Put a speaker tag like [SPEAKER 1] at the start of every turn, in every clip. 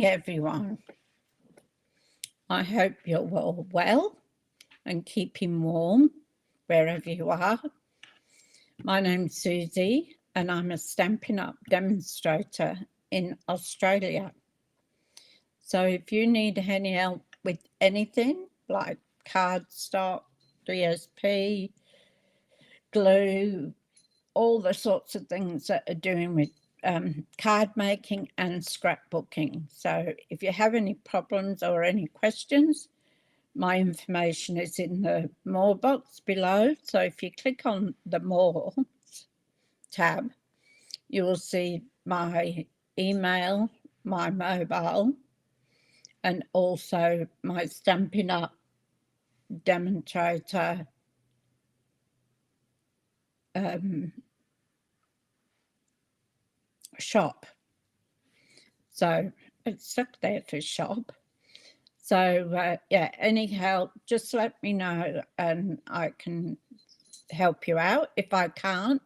[SPEAKER 1] Everyone. I hope you're all well and keeping warm wherever you are. My name's Susie and I'm a Stampin' Up demonstrator in Australia. So if you need any help with anything like cardstock, DSP, glue, all the sorts of things that are doing with card making and scrapbooking. So if you have any problems or any questions, my information is in the More box below. So if you click on the More tab, you will see my email, my mobile, and also my Stampin' Up demonstrator shop. So it's stuck there for shop. So yeah, any help, just let me know and I can help you out. If I can't,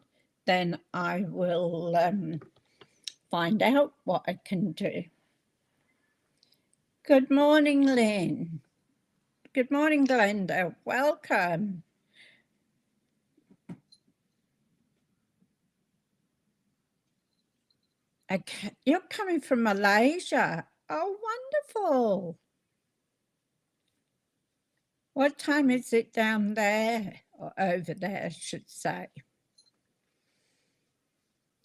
[SPEAKER 1] then I will find out what I can do. Good morning, Lynn. Good morning, Glenda. Welcome. Okay. You're coming from Malaysia. Oh, wonderful. What time is it down there, or over there, I should say?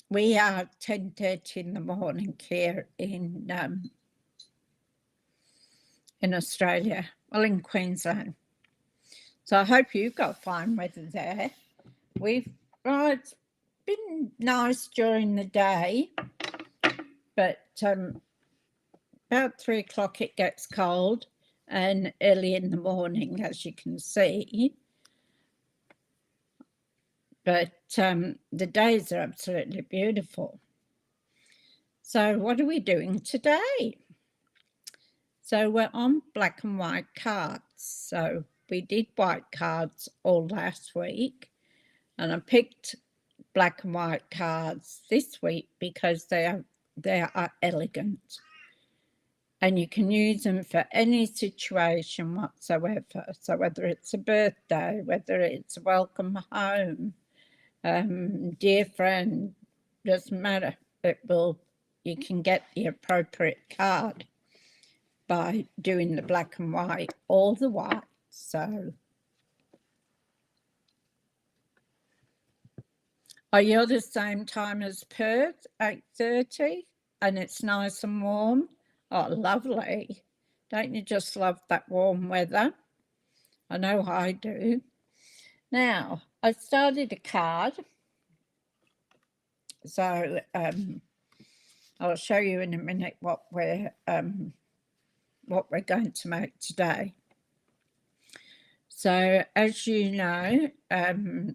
[SPEAKER 1] We are 10:30 in the morning here in Australia, well, in Queensland. So I hope you've got fine weather there. It's been nice during the day, but about 3 o'clock it gets cold, and early in the morning, as you can see. But the days are absolutely beautiful. So what are we doing today? So we're on black and white cards. So we did white cards all last week, and I picked black and white cards this week because they are elegant. And you can use them for any situation whatsoever. So whether it's a birthday, whether it's a welcome home, dear friend, doesn't matter. You can get the appropriate card by doing the black and white or the white. So are you the same time as Perth, 8:30, and it's nice and warm? Oh, lovely. Don't you just love that warm weather? I know I do. Now, I started a card. So I'll show you in a minute what we're going to make today. So as you know,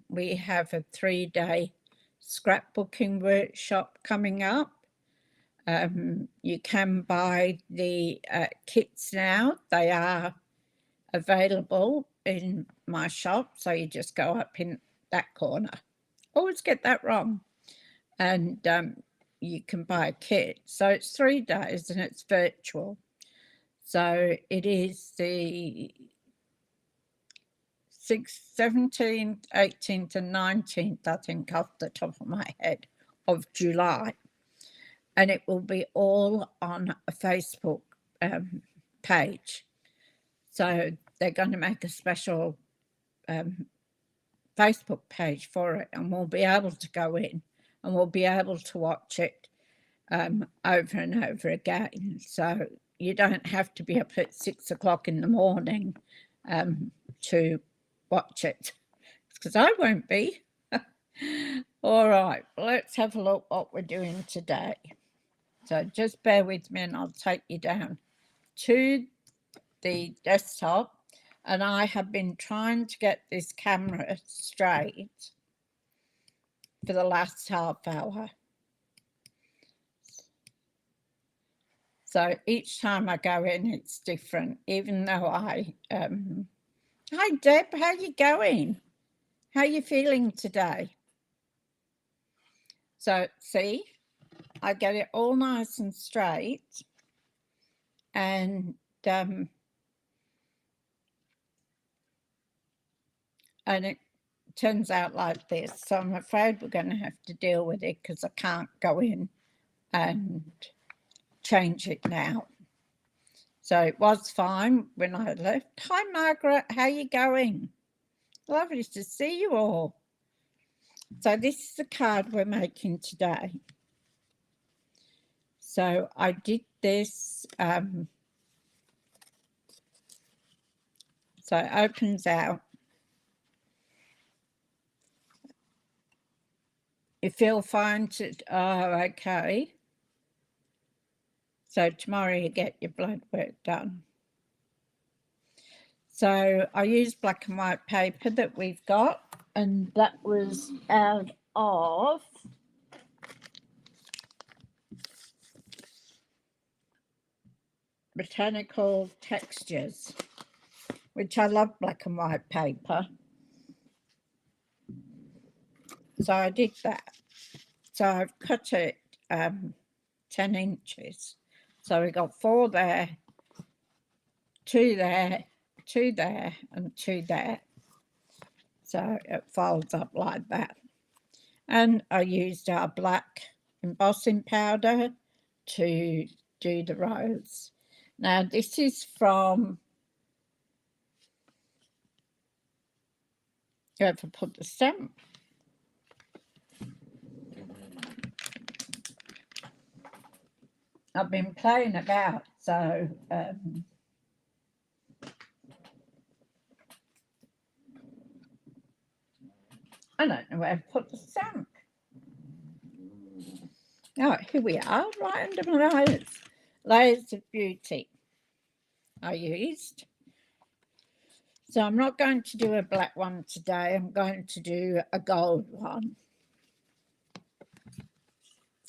[SPEAKER 1] we have a 3-day scrapbooking workshop coming up. You can buy the kits now. They are available in my shop. So you just go up in that corner. Always get that wrong. And you can buy a kit. So it's 3 days and it's virtual. So it is the 6th, 17th, 18th and 19th, I think, off the top of my head, of July. And it will be all on a Facebook page. So they're going to make a special Facebook page for it, and we'll be able to go in and we'll be able to watch it over and over again. So you don't have to be up at 6 o'clock in the morning to watch it, because I won't be. All right, let's have a look what we're doing today. So just bear with me and I'll take you down to the desktop. And I have been trying to get this camera straight for the last half hour. So each time I go in, it's different, even though I... Hi, Deb, how are you going? How are you feeling today? So, see, I get it all nice and straight. and it turns out like this. So I'm afraid we're going to have to deal with it because I can't go in and change it now. So it was fine when I left. Hi, Margaret. How are you going? Lovely to see you all. So this is the card we're making today. So I did this. So it opens out. You feel fine to, oh, okay. So tomorrow you get your blood work done. So I used black and white paper that we've got, and that was out of Botanical Textures, which I love black and white paper. So I did that. So I've cut it 10 inches. So we got 4 there, 2 there, 2 there, and 2 there. So it folds up like that. And I used our black embossing powder to do the rose. Now this is from, you have to put the stamp. I've been playing about, so I don't know where to put the stamp. Oh, here we are, right under my nose. Layers of Beauty I used. So I'm not going to do a black one today. I'm going to do a gold one.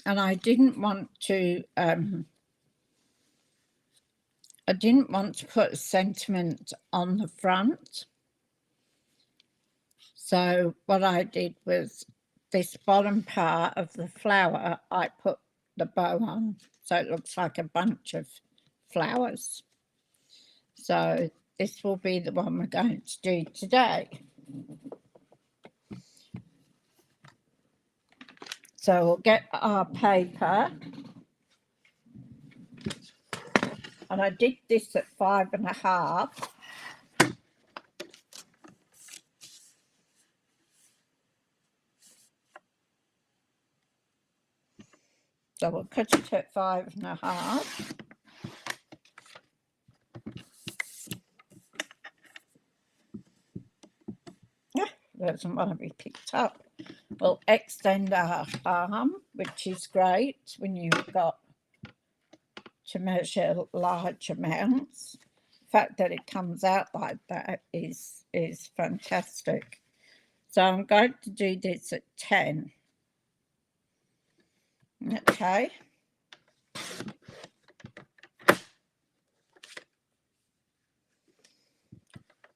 [SPEAKER 1] And I didn't want to put a sentiment on the front. So what I did was this bottom part of the flower, I put the bow on, so it looks like a bunch of flowers. So this will be the one we're going to do today. So we'll get our paper. And I did this at 5.5. So we'll cut it at 5.5. Doesn't want to be picked up. We'll extend our arm, which is great when you've got to measure large amounts. The fact that it comes out like that is fantastic. So I'm going to do this at 10. Okay.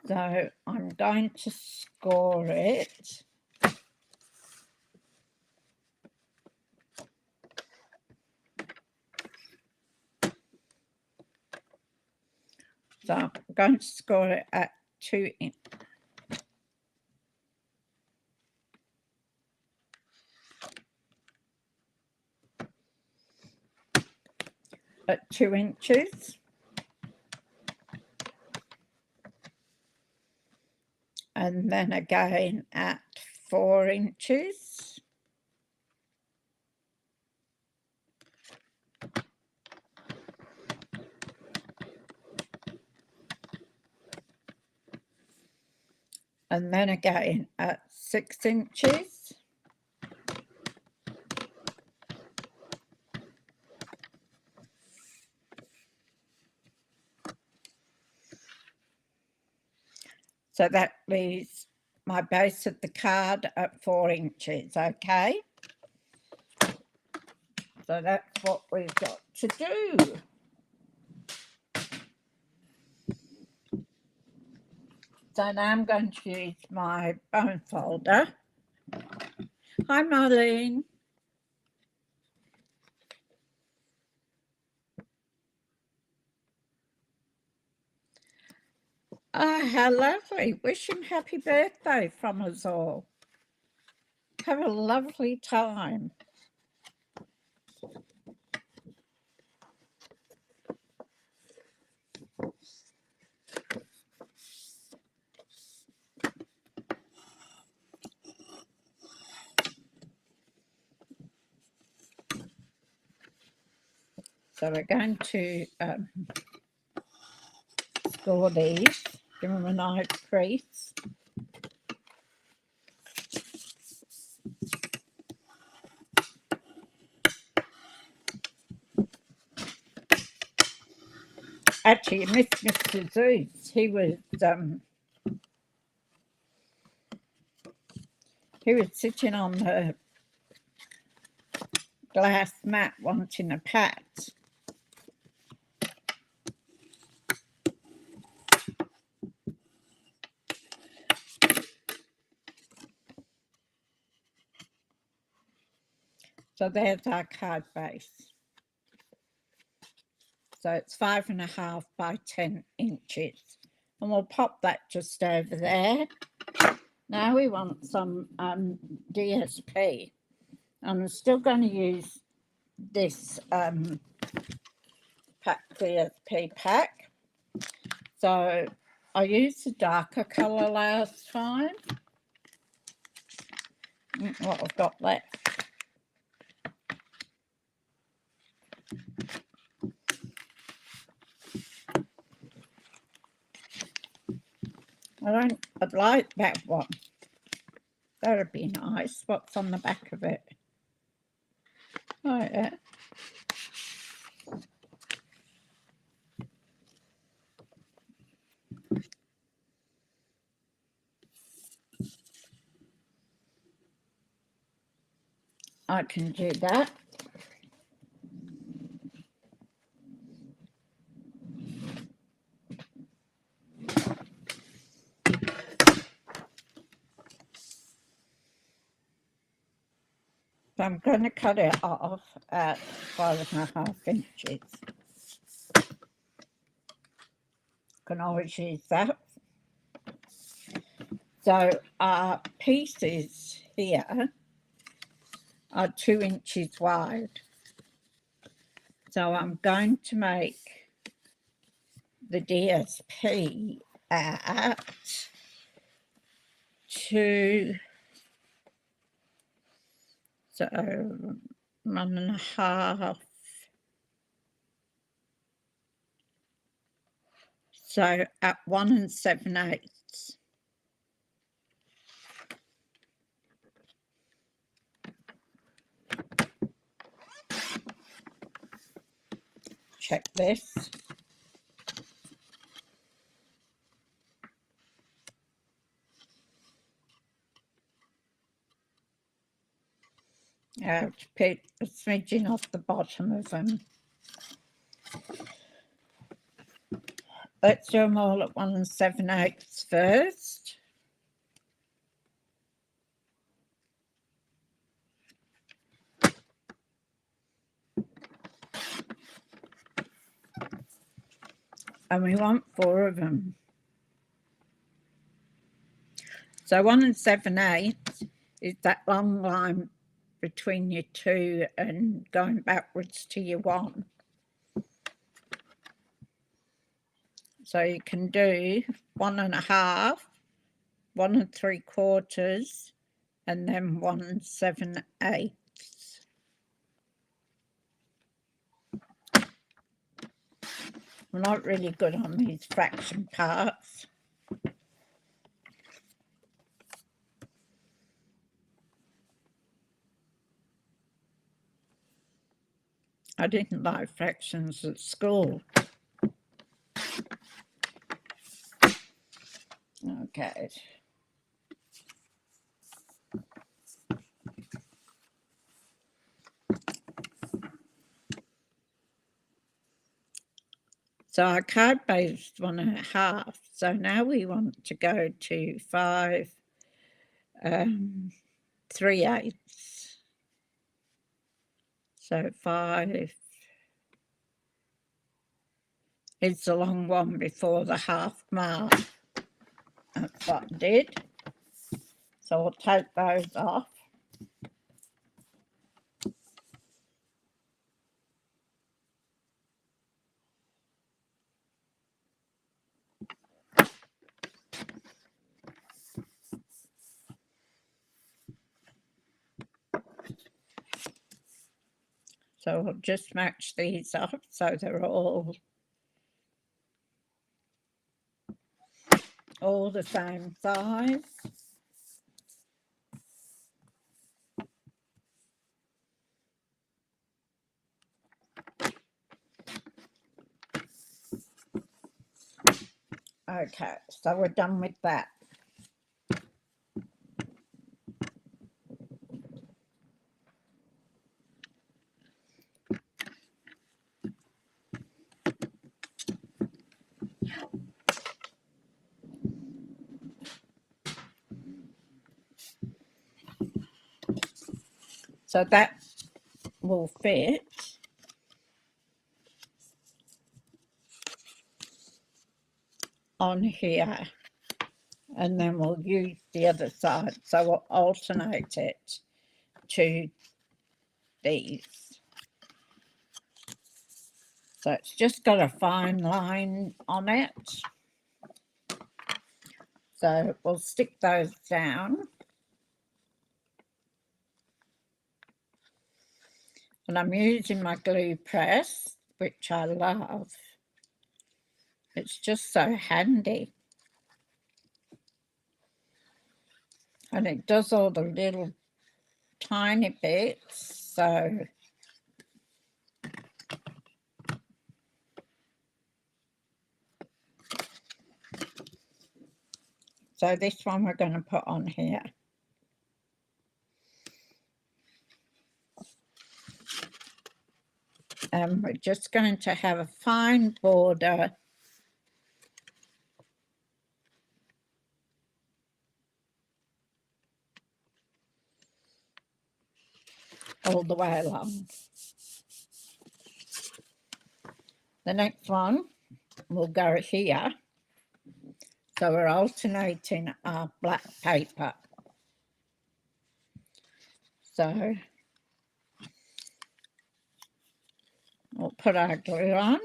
[SPEAKER 1] So I'm going to score it. So I'm going to score it at 2 inches. At 2 inches. And then again at 4 inches. And then again at 6 inches. So that leaves my base of the card at 4 inches, okay? So that's what we've got to do. So now I'm going to use my bone folder. Hi, Marlene. Oh, how lovely. Wish him happy birthday from us all. Have a lovely time. So we're going to score these, give them a nice crease. Actually, you missed Mr. Zeus. He was sitting on the glass mat wanting a pat. So there's our card base. So it's 5.5 by 10 inches. And we'll pop that just over there. Now we want some DSP. I'm still going to use this DSP pack. So I used a darker colour last time. What I've got left. I'd like that one. That'd be nice. What's on the back of it? Oh, yeah. I can do that. So I'm going to cut it off at 5.5 inches. Can always use that. So our pieces here are 2 inches wide. So I'm going to make the DSP at 2, so 1.5. So at 1 7/8. Check this. I have to put a smidgen off the bottom of them. Let's do them all at 1 7/8 first. And we want 4 of them. So 1 7/8 is that long line between your 2 and going backwards to your 1. So you can do 1.5, 1 3/4, and then 1 7/8. I'm not really good on these fraction parts. I didn't like fractions at school. Okay. So our card base is 1.5. So now we want to go to 5 3/8. So 5 is the long one before the half mark. That's what I did. So I'll take those off. So I'll just match these up so they're all the same size. Okay, so we're done with that. So that will fit on here, and then we'll use the other side. So we'll alternate it to these. So it's just got a fine line on it. So we'll stick those down. And I'm using my glue press, which I love. It's just so handy. And it does all the little tiny bits. So this one we're going to put on here. And we're just going to have a fine border all the way along. The next one will go here. So we're alternating our black paper. So we'll put our glue on.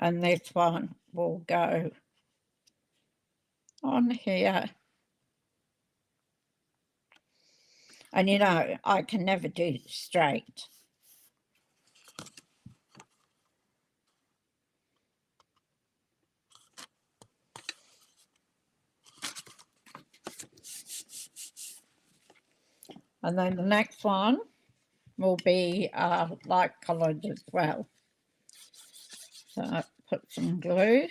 [SPEAKER 1] And this one will go on here. And you know, I can never do it straight. And then the next one will be light coloured as well. So I put some glue.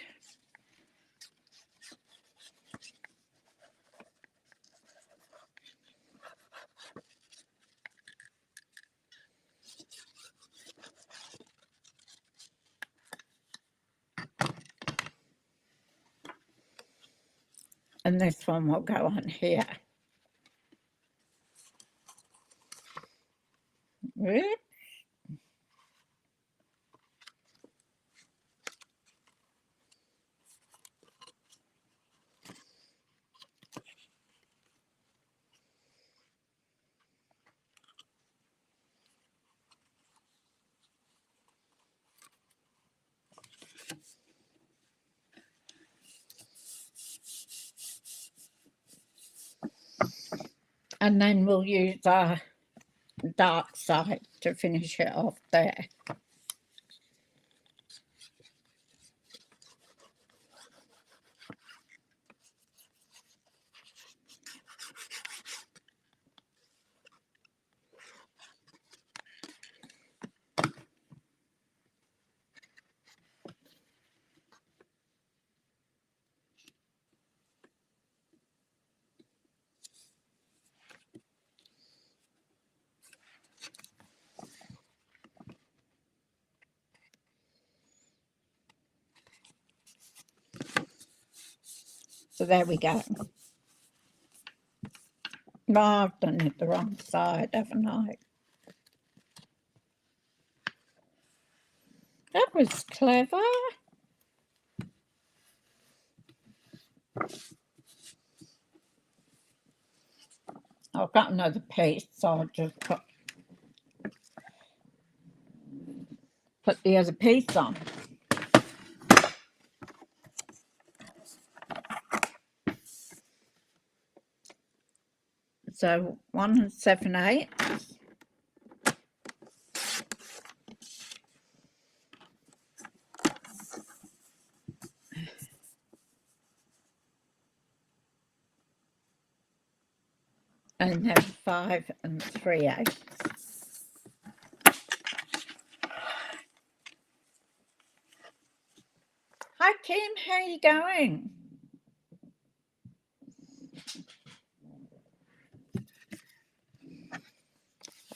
[SPEAKER 1] And this one will go on here. Oops. And then we'll use our dark side to finish it off there. So there we go. No, I've done it the wrong side, haven't I? That was clever. I've got another piece, so I'll just put the other piece on. So 1 7/8. And then 5 3/8. Hi Kim, how are you going?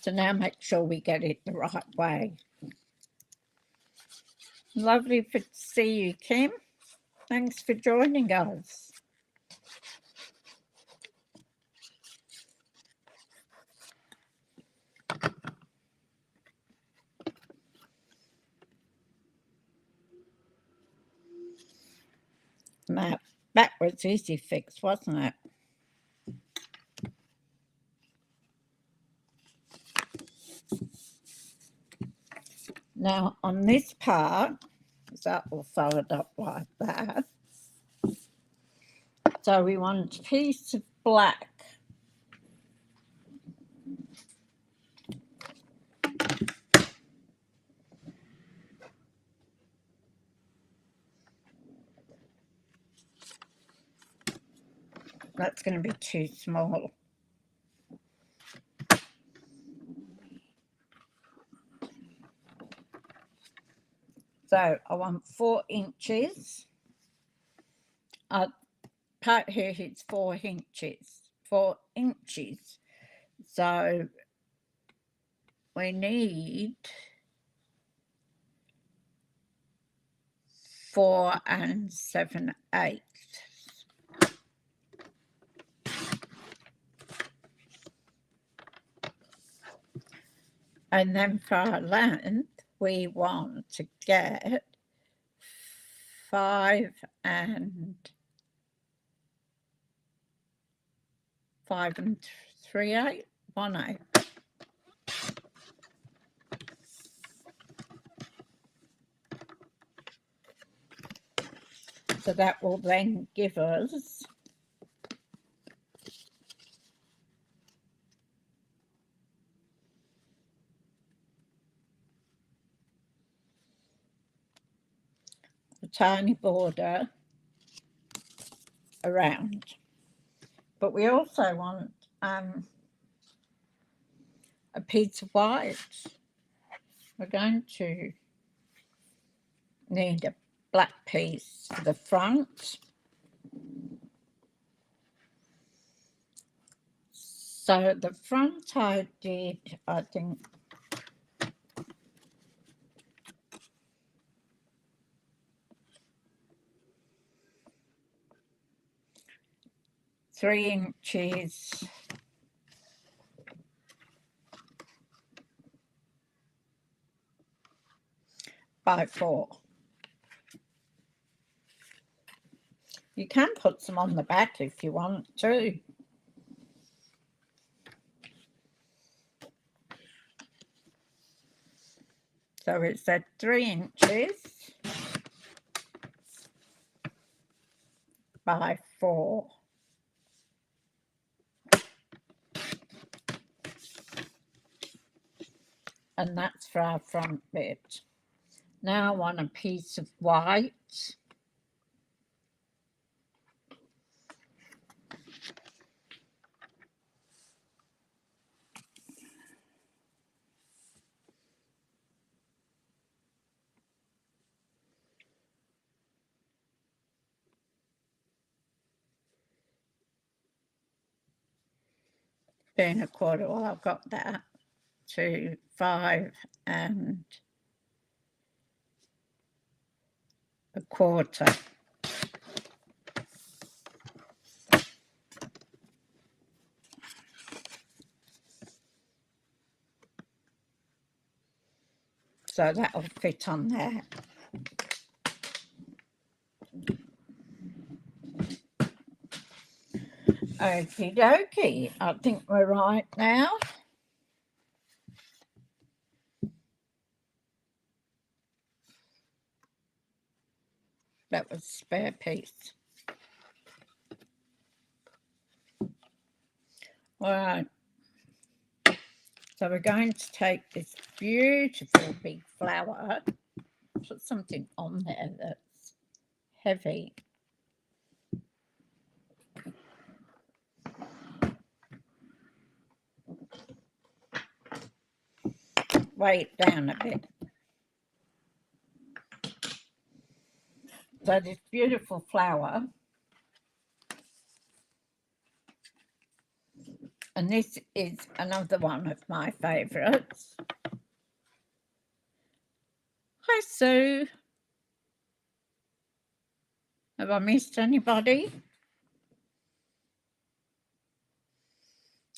[SPEAKER 1] So now make sure we get it the right way. Lovely to see you, Kim. Thanks for joining us. Now, that was easy fix, wasn't it? Now, on this part, that will fold up like that. So we want a piece of black. That's going to be too small. So I want 4 inches. Part here it's 4 inches. 4 inches. So we need 4 7/8. And then for our length, we want to get 5 3/8, 1/8. So that will then give us a tiny border around. But we also want a piece of white. We're going to need a black piece for the front. So the front I did, I think, three inches by 4. You can put some on the back if you want to. So it's at 3 inches by 4. And that's for our front bit. Now I want a piece of white. Being a quarter, well, I've got that to 5 1/4. so that'll fit on there. Okie dokie, I think we're right now. That was a spare piece. All right. So we're going to take this beautiful big flower, put something on there that's heavy. Weigh it down a bit. So this beautiful flower, and this is another one of my favourites. Hi, Sue. Have I missed anybody?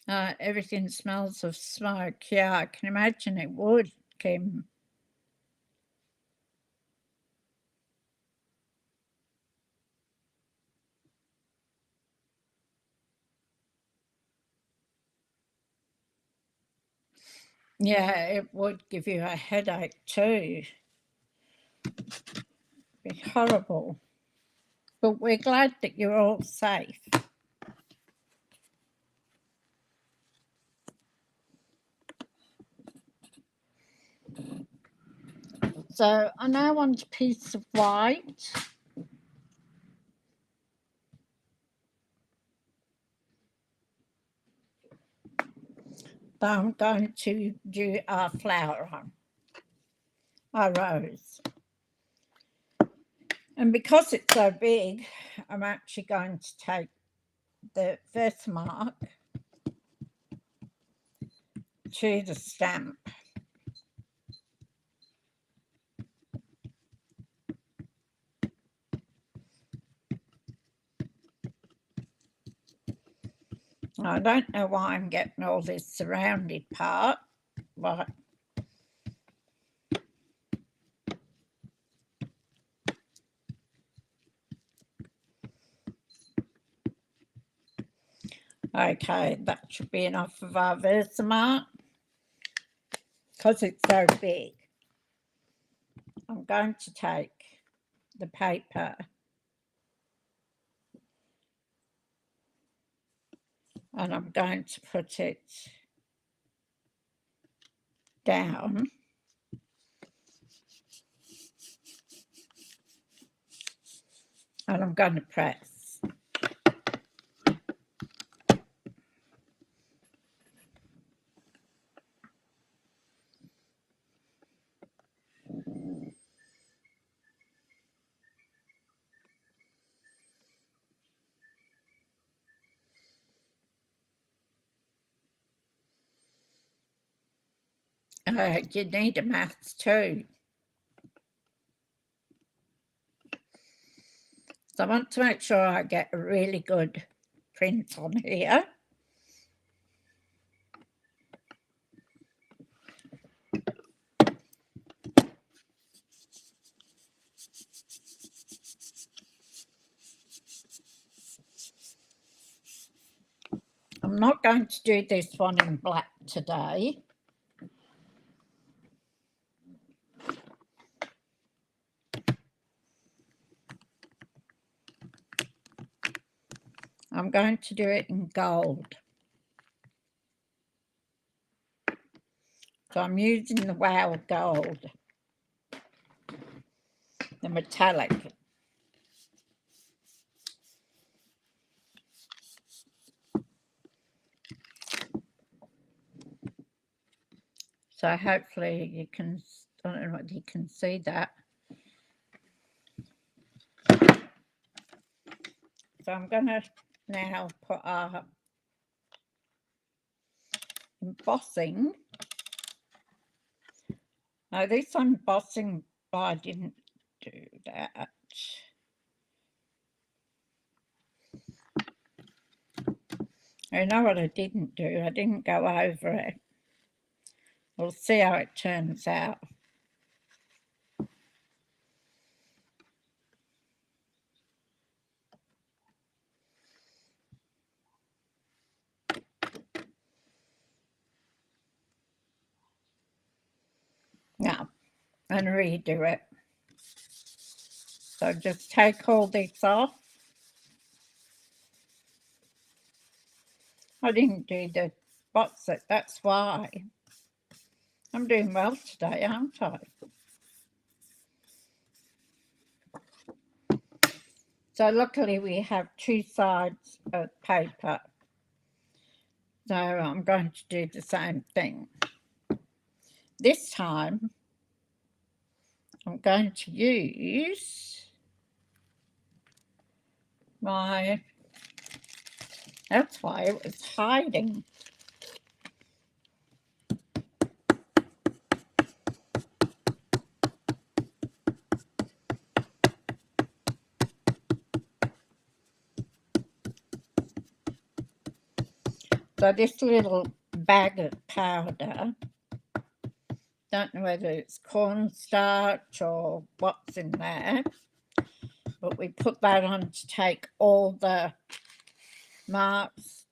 [SPEAKER 1] Everything smells of smoke. Yeah, I can imagine it would, Kim. Yeah, it would give you a headache too. Be horrible. But we're glad that you're all safe. So I now want a piece of white. That I'm going to do our flower on, our rose. And because it's so big, I'm actually going to take the Versamark to the stamp. I don't know why I'm getting all this surrounded part, but okay, that should be enough of our Versamark. Because it's so big, I'm going to take the paper and I'm going to put it down. And I'm going to press. You need a maths too. So I want to make sure I get a really good print on here. I'm not going to do this one in black today. I'm going to do it in gold. So I'm using the Wow Gold, the metallic. So hopefully you can, I don't know if you can see that. So I'm going to now put our embossing. Now this embossing, I didn't do that. I know what I didn't do. I didn't go over it. We'll see how it turns out. and redo it. So just take all this off. I didn't do the box set, that's why. I'm doing well today, aren't I? So luckily we have 2 sides of paper. So I'm going to do the same thing. This time I'm going to use my, that's why it was hiding. So this little bag of powder, don't know whether it's cornstarch or what's in there, but we put that on to take all the marks,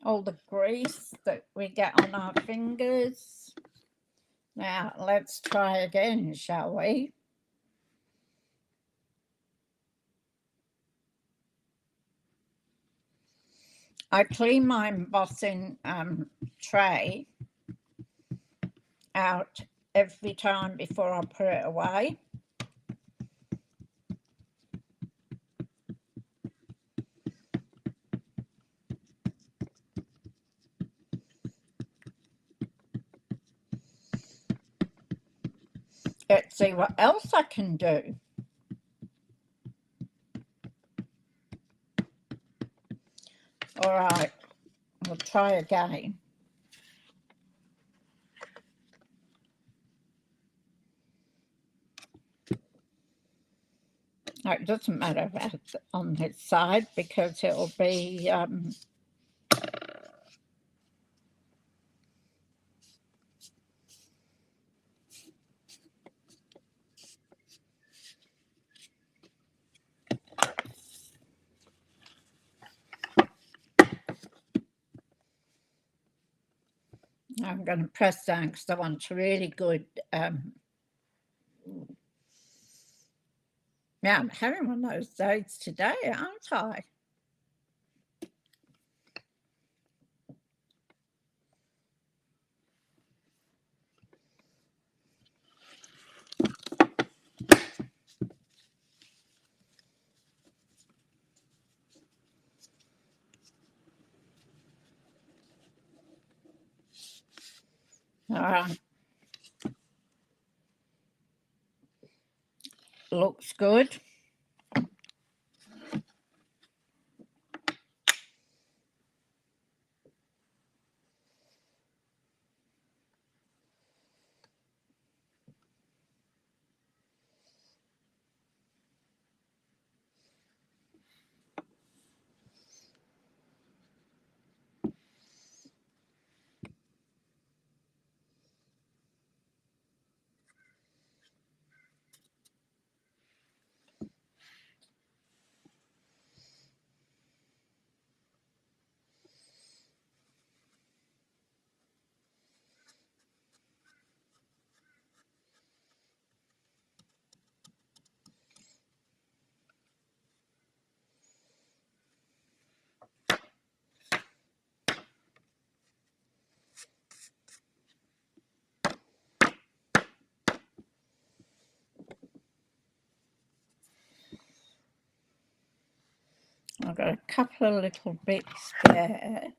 [SPEAKER 1] all the grease that we get on our fingers. Now let's try again, shall we? I clean my embossing tray out every time before I put it away. Let's see what else I can do. All right, we'll try again. It doesn't matter about on this side because it'll be I'm going to press down because I want a really good yeah, I'm having one of those days today, aren't I? All right. Looks good. I've got a couple of little bits there.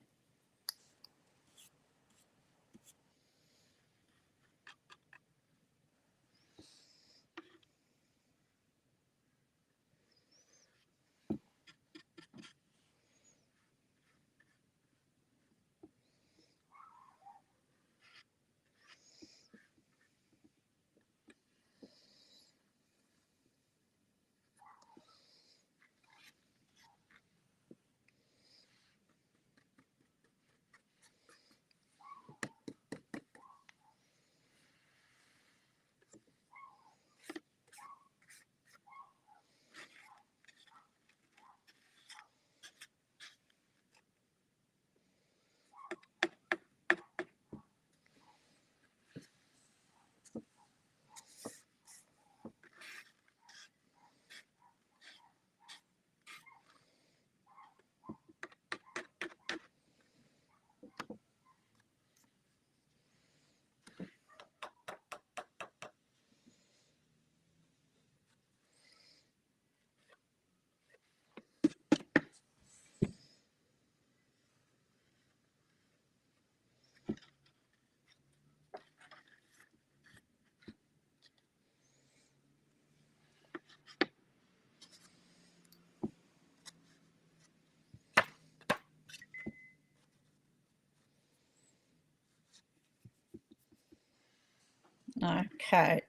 [SPEAKER 1] Okay.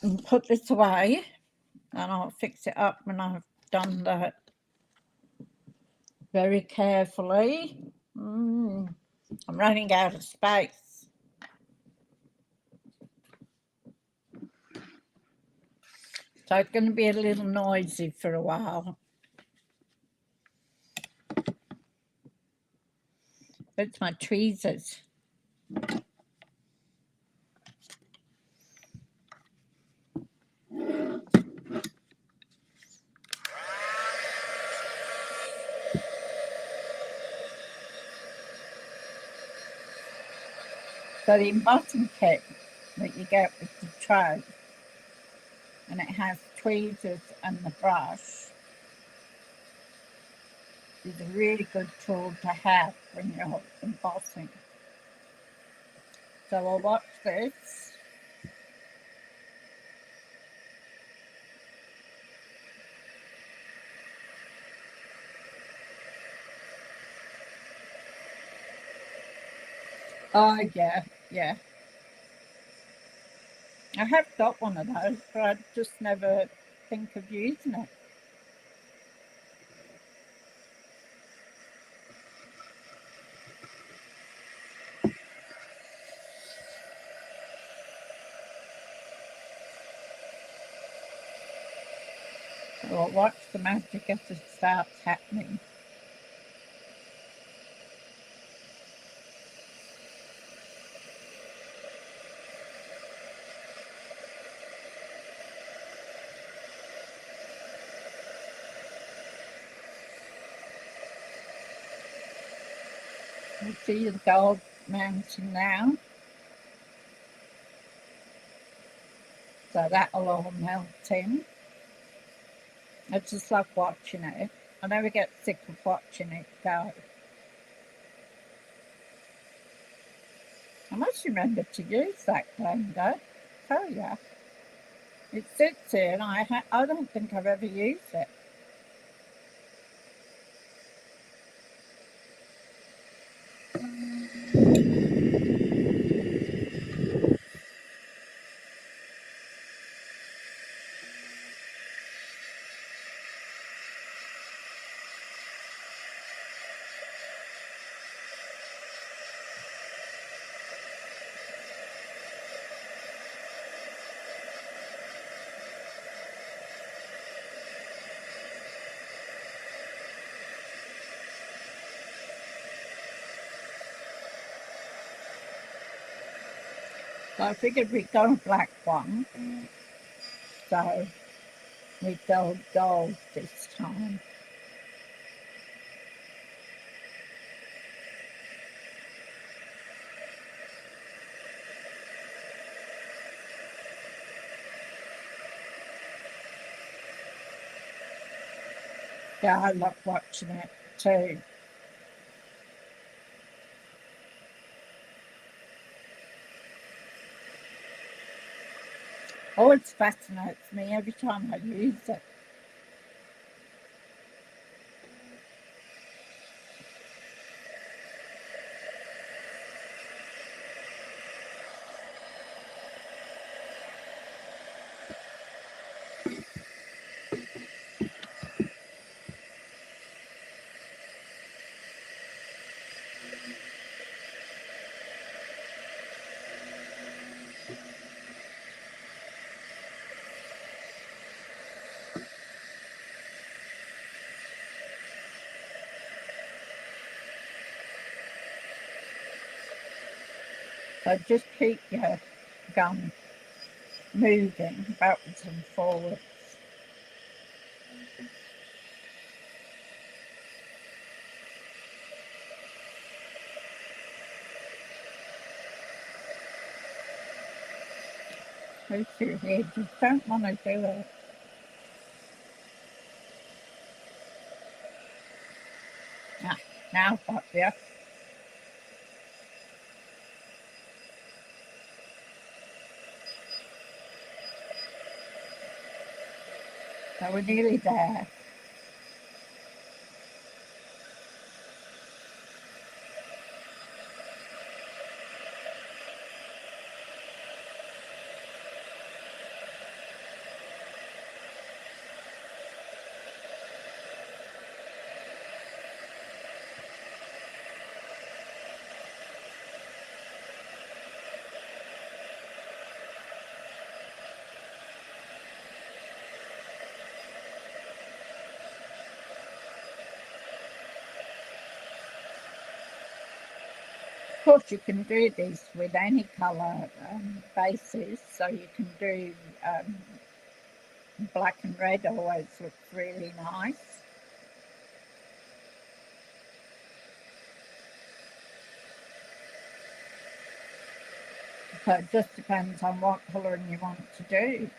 [SPEAKER 1] And put this away, and I'll fix it up when I've done that very carefully. I'm running out of space. So it's going to be a little noisy for a while. It's my tweezers. So the embossing kit that you get with the tray, and it has tweezers and the brush, is a really good tool to have when you're embossing. So I'll watch this. Oh, yeah. I have got one of those, but I just never think of using it. So I'll watch the magic as it starts happening. You see the gold mounting now. So that'll all melt in. I just love watching it. I never get sick of watching it go. I must remember to use that blender. Tell ya, it sits here, and I don't think I've ever used it. So I figured we'd go black one. So we go gold this time. Yeah, I love watching it too. Oh, it fascinates me every time I use it. So just keep your gun moving backwards and forwards. Those two here just don't want to do it. Ah, now I've got you. So we're nearly there. Of course, you can do this with any colour bases, so you can do black and red always looks really nice. So it just depends on what colouring you want to do.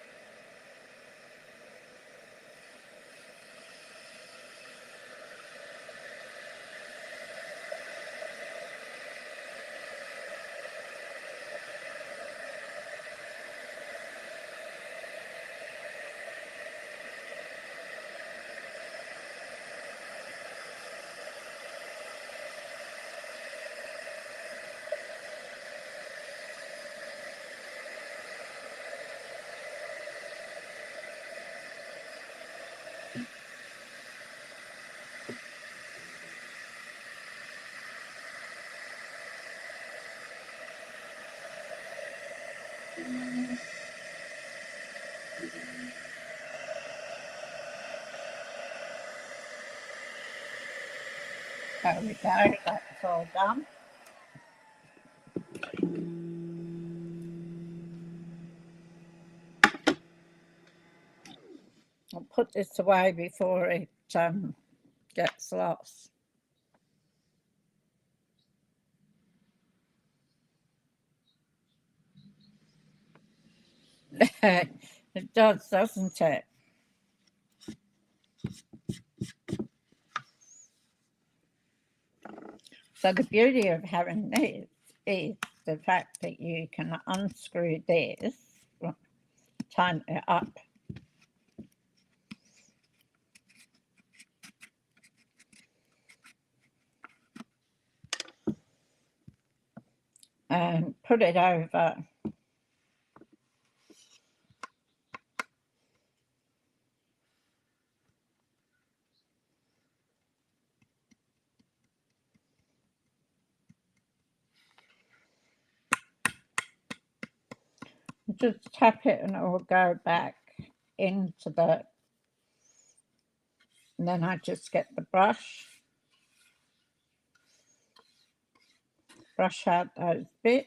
[SPEAKER 1] There we go, that's all done. I'll put this away before it gets lost. It does, doesn't it? So the beauty of having this is the fact that you can unscrew this, tighten it up, and put it over just tap it and it will go back into the, and then I just get the brush out those bits.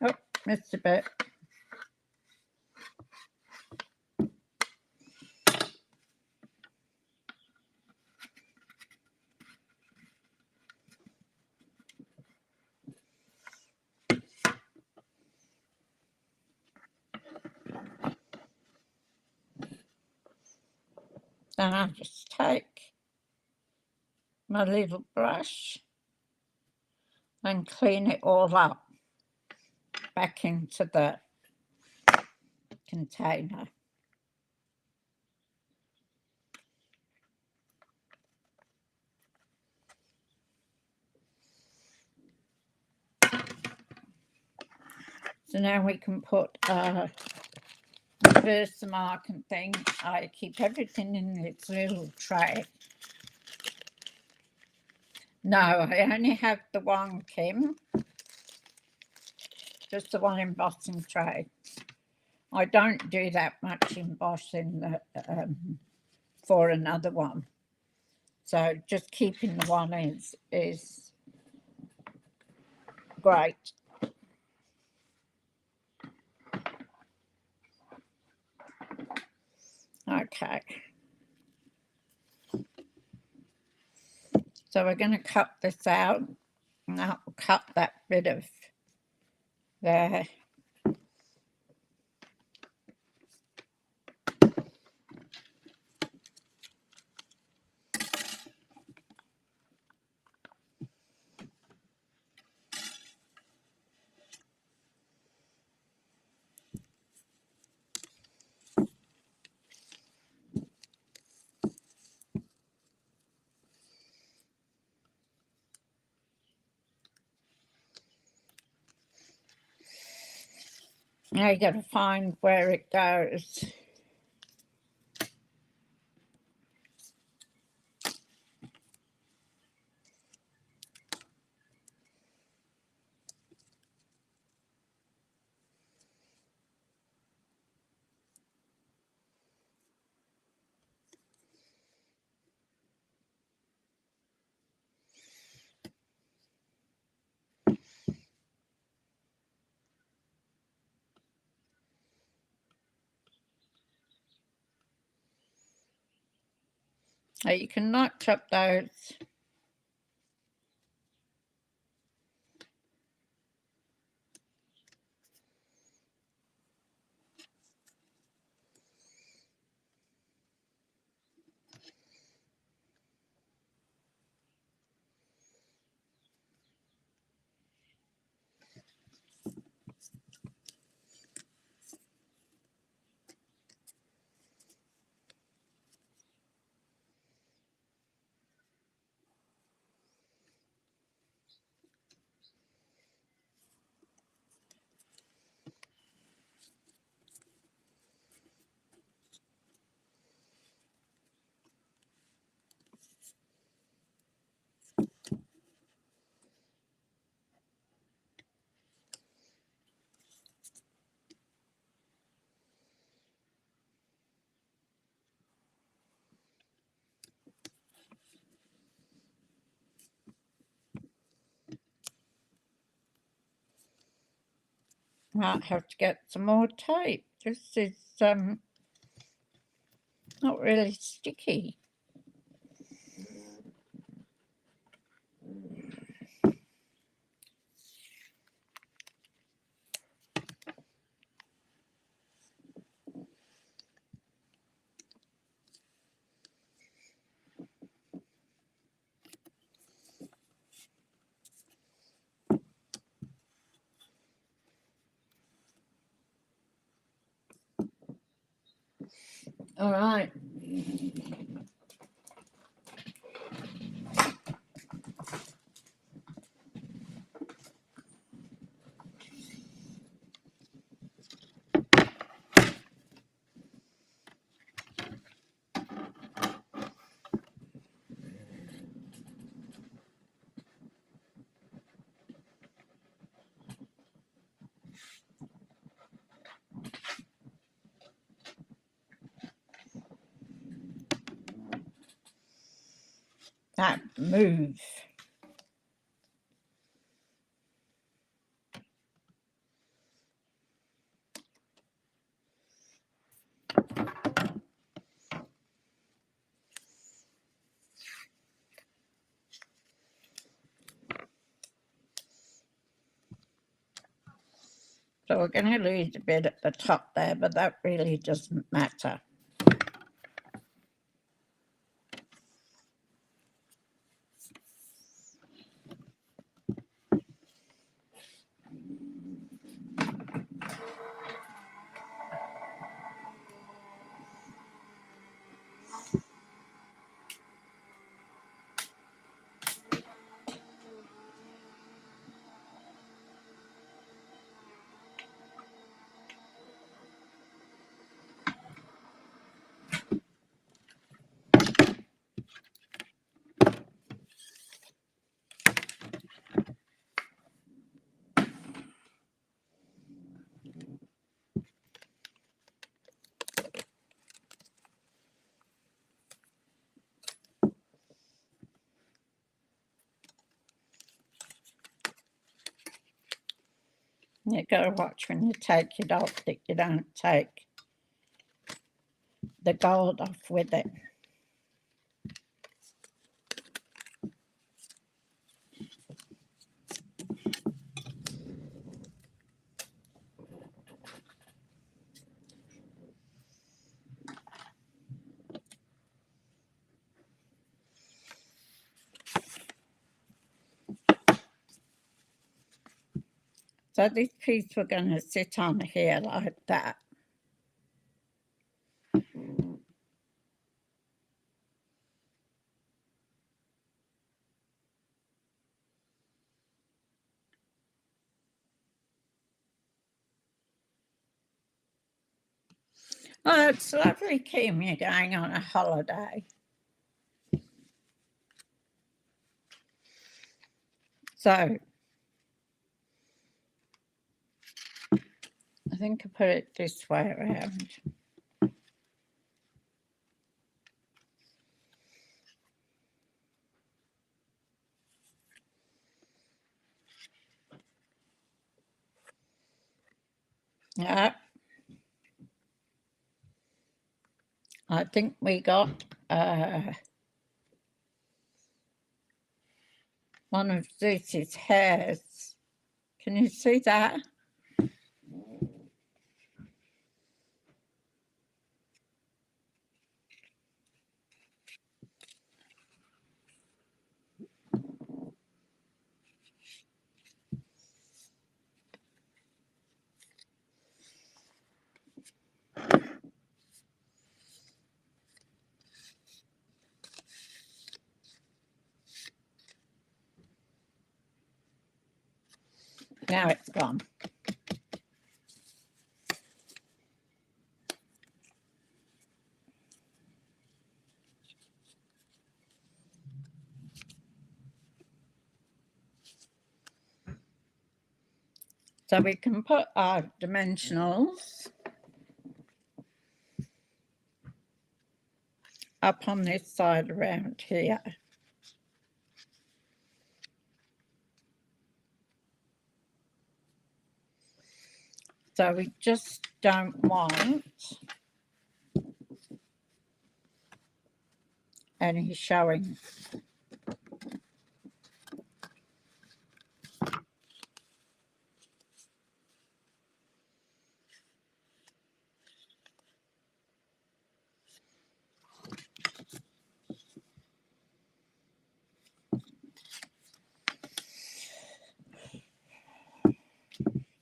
[SPEAKER 1] Oh, missed a bit. Then I just take my little brush and clean it all up back into the container. So now we can put Versamark and things. I keep everything in this little tray. No, I only have the one, Kim. Just the one embossing tray. I don't do that much embossing for another one. So just keeping the one is great. Okay. So we're going to cut this out, and that will cut that bit of there. Now you got to find where it goes. Now you can notch up those. Might have to get some more tape. This is not really sticky. All right. That move. So we're going to lose a bit at the top there, but that really doesn't matter. You got to watch when you take it off that you don't take the gold off with it. So this piece we're going to sit on here like that. Oh, it's lovely, Kim, you're going on a holiday. So, I think I put it this way around. Yeah. I think we got one of Zeus's hairs. Can you see that? Now it's gone. So we can put our dimensionals up on this side around here. So we just don't want any showing.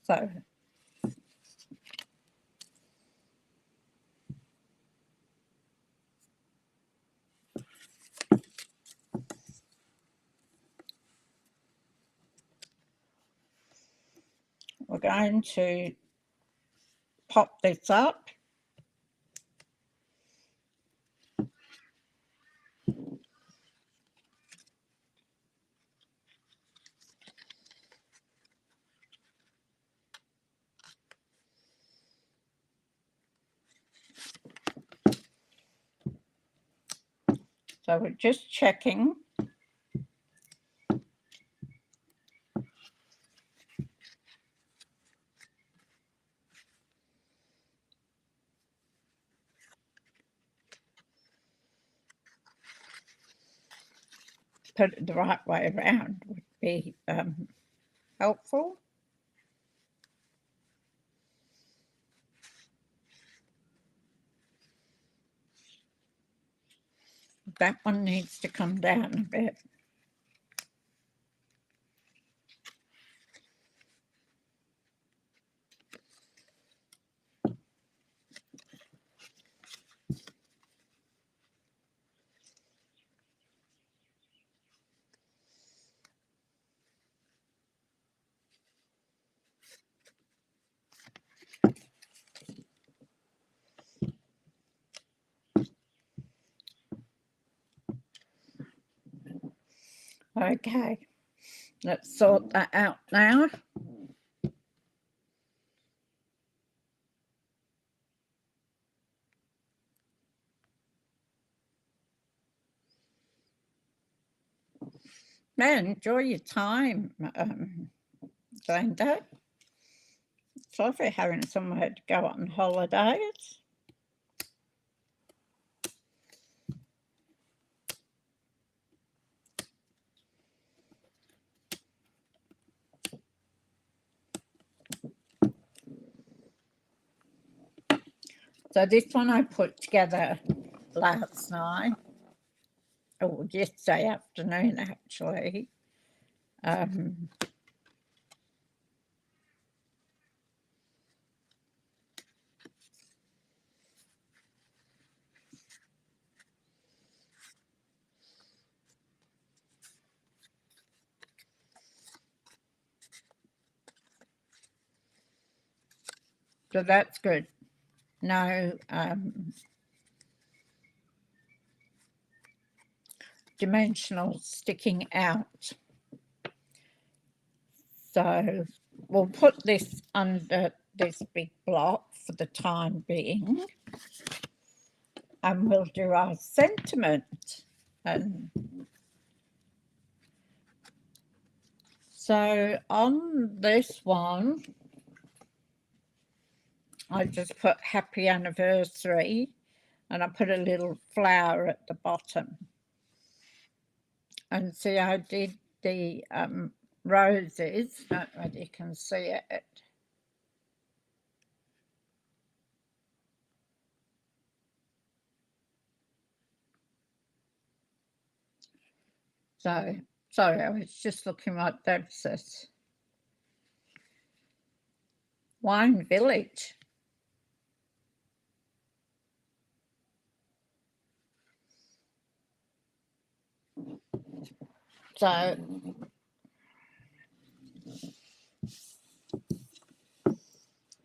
[SPEAKER 1] So we're going to pop this up. So we're just checking. Put it the right way around would be helpful. That one needs to come down a bit. Okay, let's sort that out now. Man, enjoy your time, Glenda. It's lovely having somewhere to go on holidays. So this one I put together last night, or yesterday afternoon actually. So that's good. no dimensional sticking out. So we'll put this under this big block for the time being, and we'll do our sentiment. And so on this one, I just put happy anniversary, and I put a little flower at the bottom. And see, I did the roses. I don't know whether you can see it. So, sorry, I was just looking what that says. Wine Village. So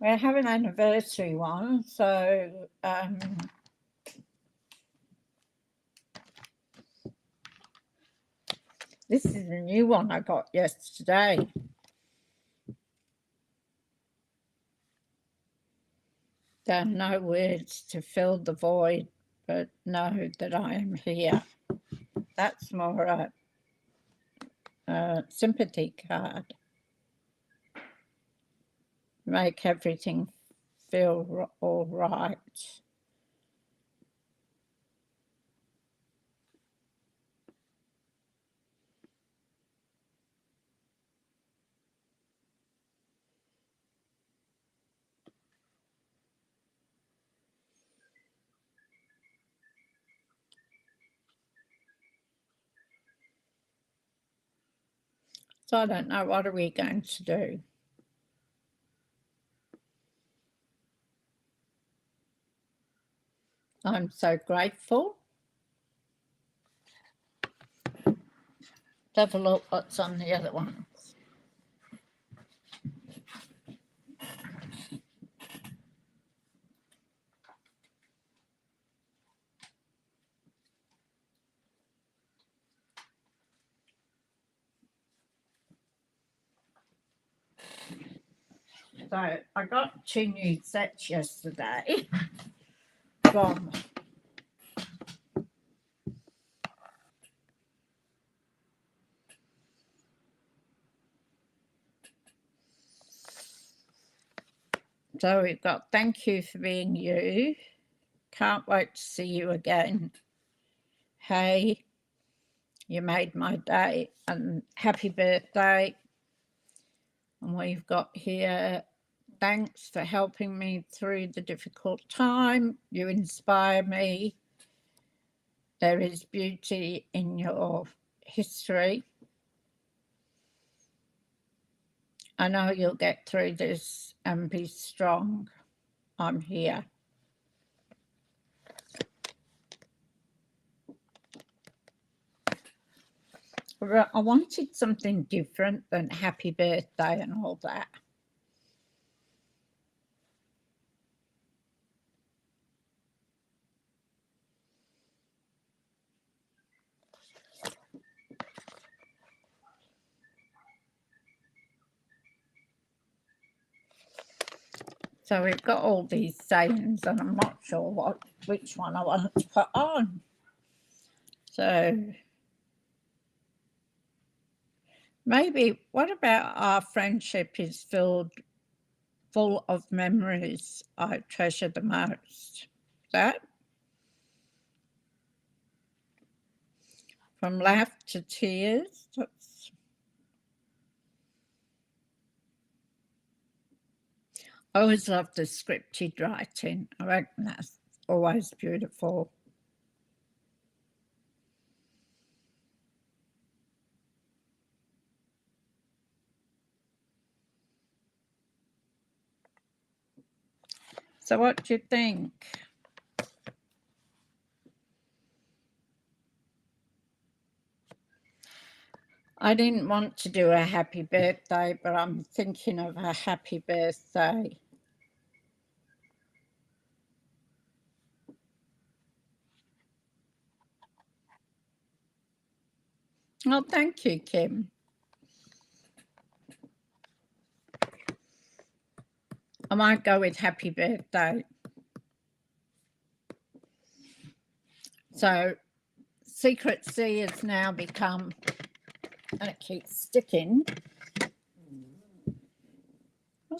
[SPEAKER 1] we have an anniversary one. So this is a new one I got yesterday. There are no words to fill the void, but know that I am here. That's more a sympathy card. Make everything feel all right. So I don't know, what are we going to do? I'm so grateful. Let's have a look what's on the other one. So I got 2 new sets yesterday from so we've got Thank You for Being You. Can't wait to see you again. Hey, you made my day, and happy birthday. And we've got here, thanks for helping me through the difficult time. You inspire me. There is beauty in your history. I know you'll get through this and be strong. I'm here. I wanted something different than happy birthday and all that. So we've got all these sayings, and I'm not sure which one I want to put on. So maybe, what about our friendship is full of memories I treasure the most? That from laugh to tears. I always love the scripted writing. I reckon that's always beautiful. So what do you think? I didn't want to do a happy birthday, but I'm thinking of a happy birthday. Oh, thank you, Kim. I might go with happy birthday. So Secret C has now become, and it keeps sticking. I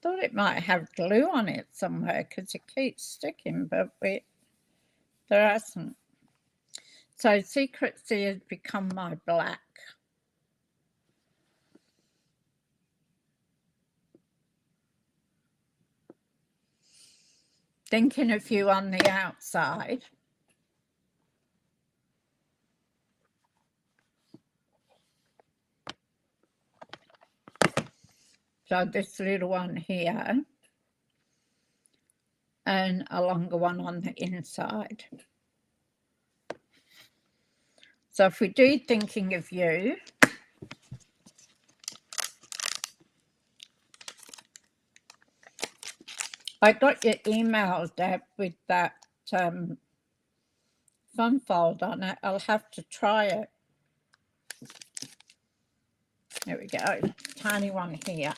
[SPEAKER 1] thought it might have glue on it somewhere because it keeps sticking, but there hasn't. So Secret C has become my black. Thinking of you on the outside. So this little one here and a longer one on the inside. So if we do thinking of you, I got your email, Deb, with that fun fold on it. I'll have to try it. There we go, tiny one here.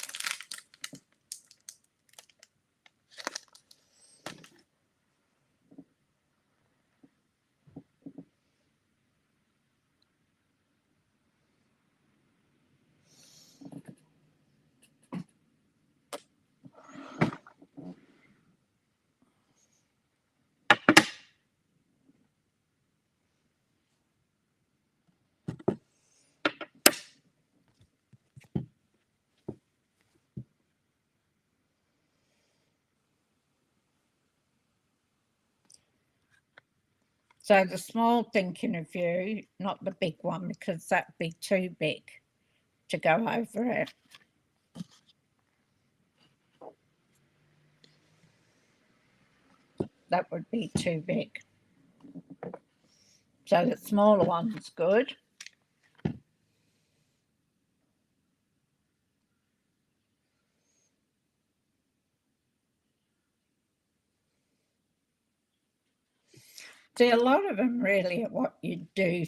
[SPEAKER 1] So the small thinking of you, not the big one, because that'd be too big to go over it. That would be too big. So the smaller one's good. See, a lot of them really are what you do.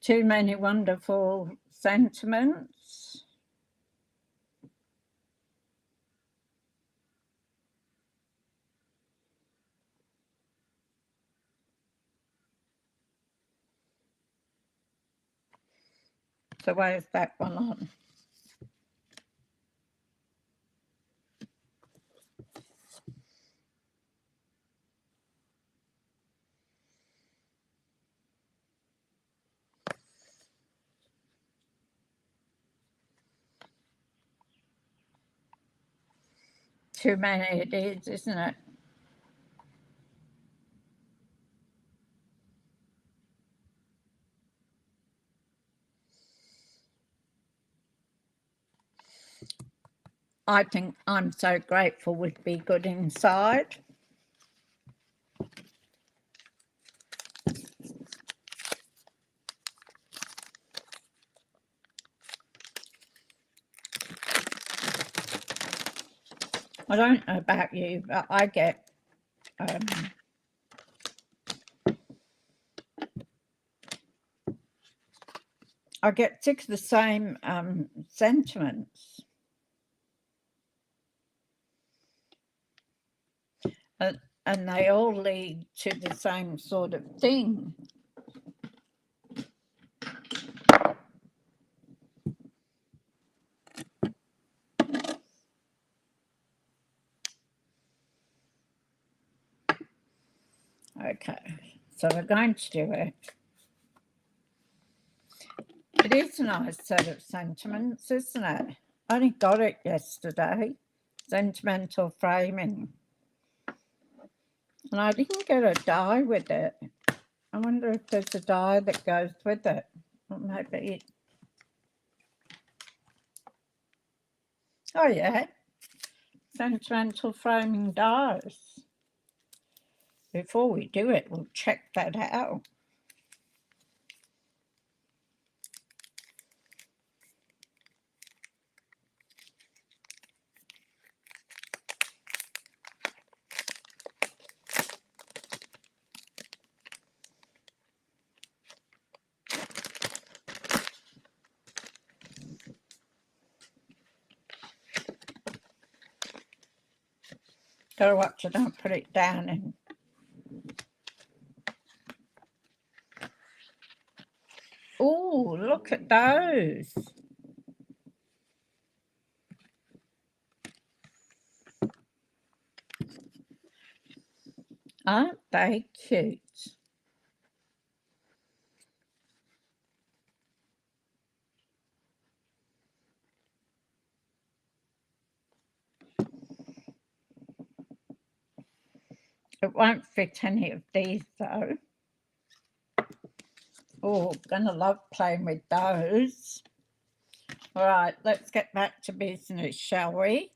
[SPEAKER 1] Too many wonderful sentiments. So where's that one on? Too many it is, isn't it? I think I'm so grateful would be good inside. I don't know about you, but I get sick of the same sentiments. And they all lead to the same sort of thing. Okay, so we're going to do it. It is a nice set of sentiments, isn't it? I only got it yesterday. Sentimental framing. And I didn't get a die with it. I wonder if there's a die that goes with it. Or maybe. Oh, yeah. Sentimental framing dies. Before we do it, we'll check that out. Gotta watch I don't put it down and oh, look at those. Aren't they cute? It won't fit any of these though. Oh, gonna love playing with those. All right, let's get back to business, shall we?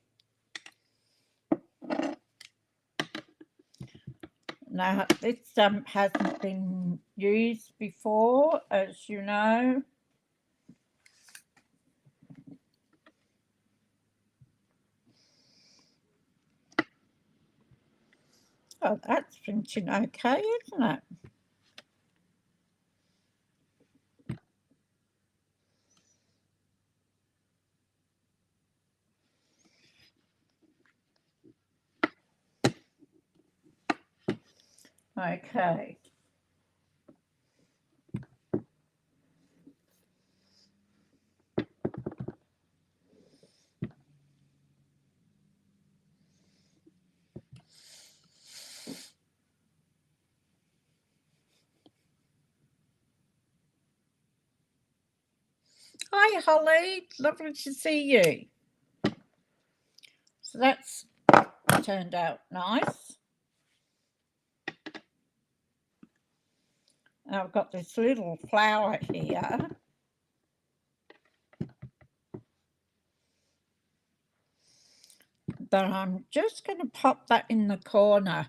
[SPEAKER 1] Now, this stamp hasn't been used before, as you know. Oh, that's printing okay, isn't it? Okay. Hi, Holly. Lovely to see you. So that's turned out nice. I've got this little flower here. But I'm just going to pop that in the corner.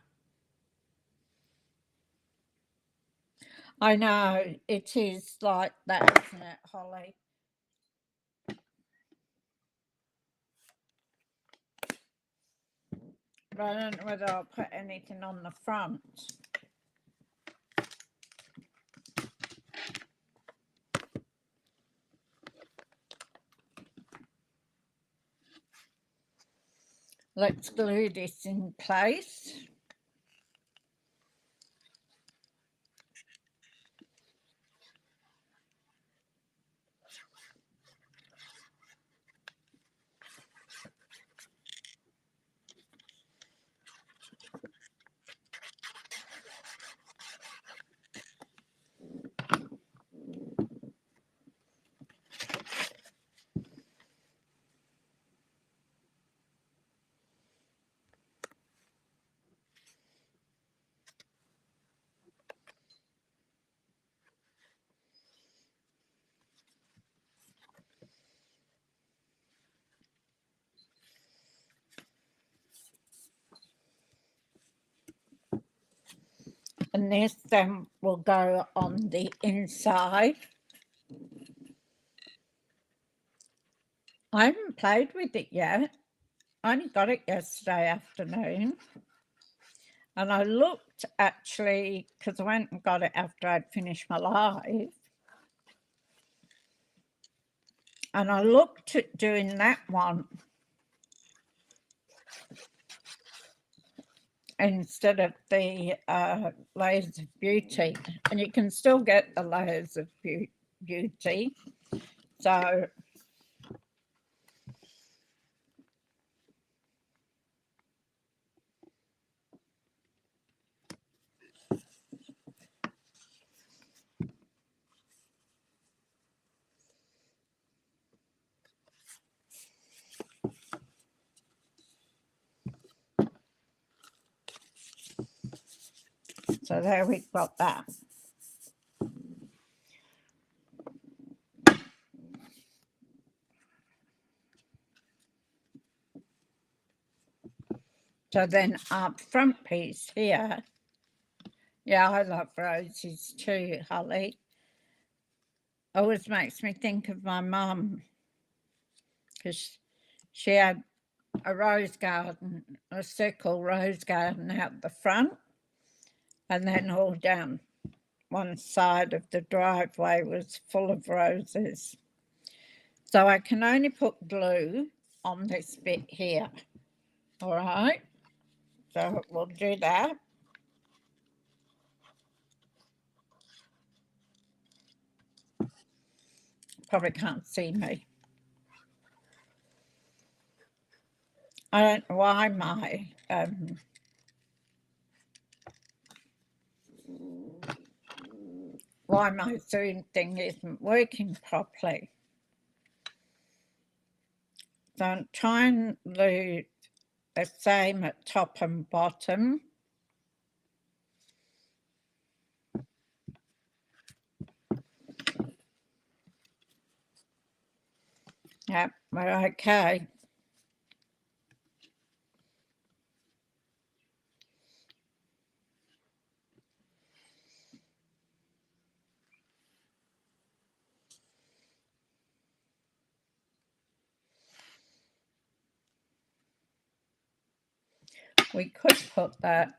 [SPEAKER 1] I know, it is like that, isn't it, Holly? But I don't know whether I'll put anything on the front. Let's glue this in place. And this then will go on the inside. I haven't played with it yet. I only got it yesterday afternoon. And I looked actually, because I went and got it after I'd finished my live. And I looked at doing that one instead of the layers of beauty. And you can still get the layers of beauty. So there we've got that. So then our front piece here, yeah, I love roses too, Holly. Always makes me think of my mum, because she had a rose garden, a circle rose garden out the front, and then all down one side of the driveway was full of roses. So I can only put glue on this bit here, all right? So we'll do that. Probably can't see me. I don't know why my Zoom thing isn't working properly. So I'm trying to do the same at top and bottom. Yep, we're okay. We could put that.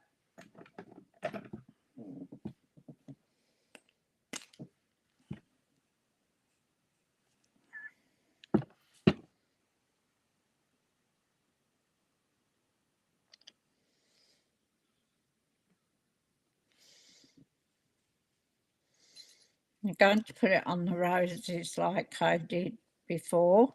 [SPEAKER 1] I'm going to put it on the roses like I did before.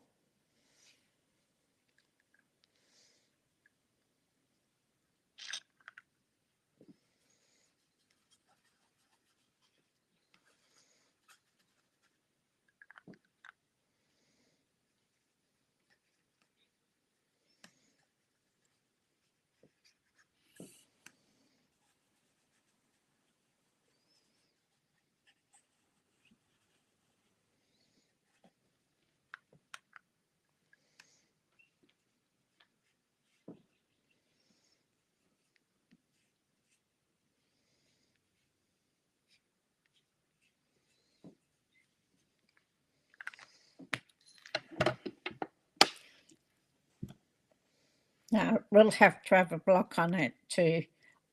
[SPEAKER 1] Now, we'll have to have a block on it to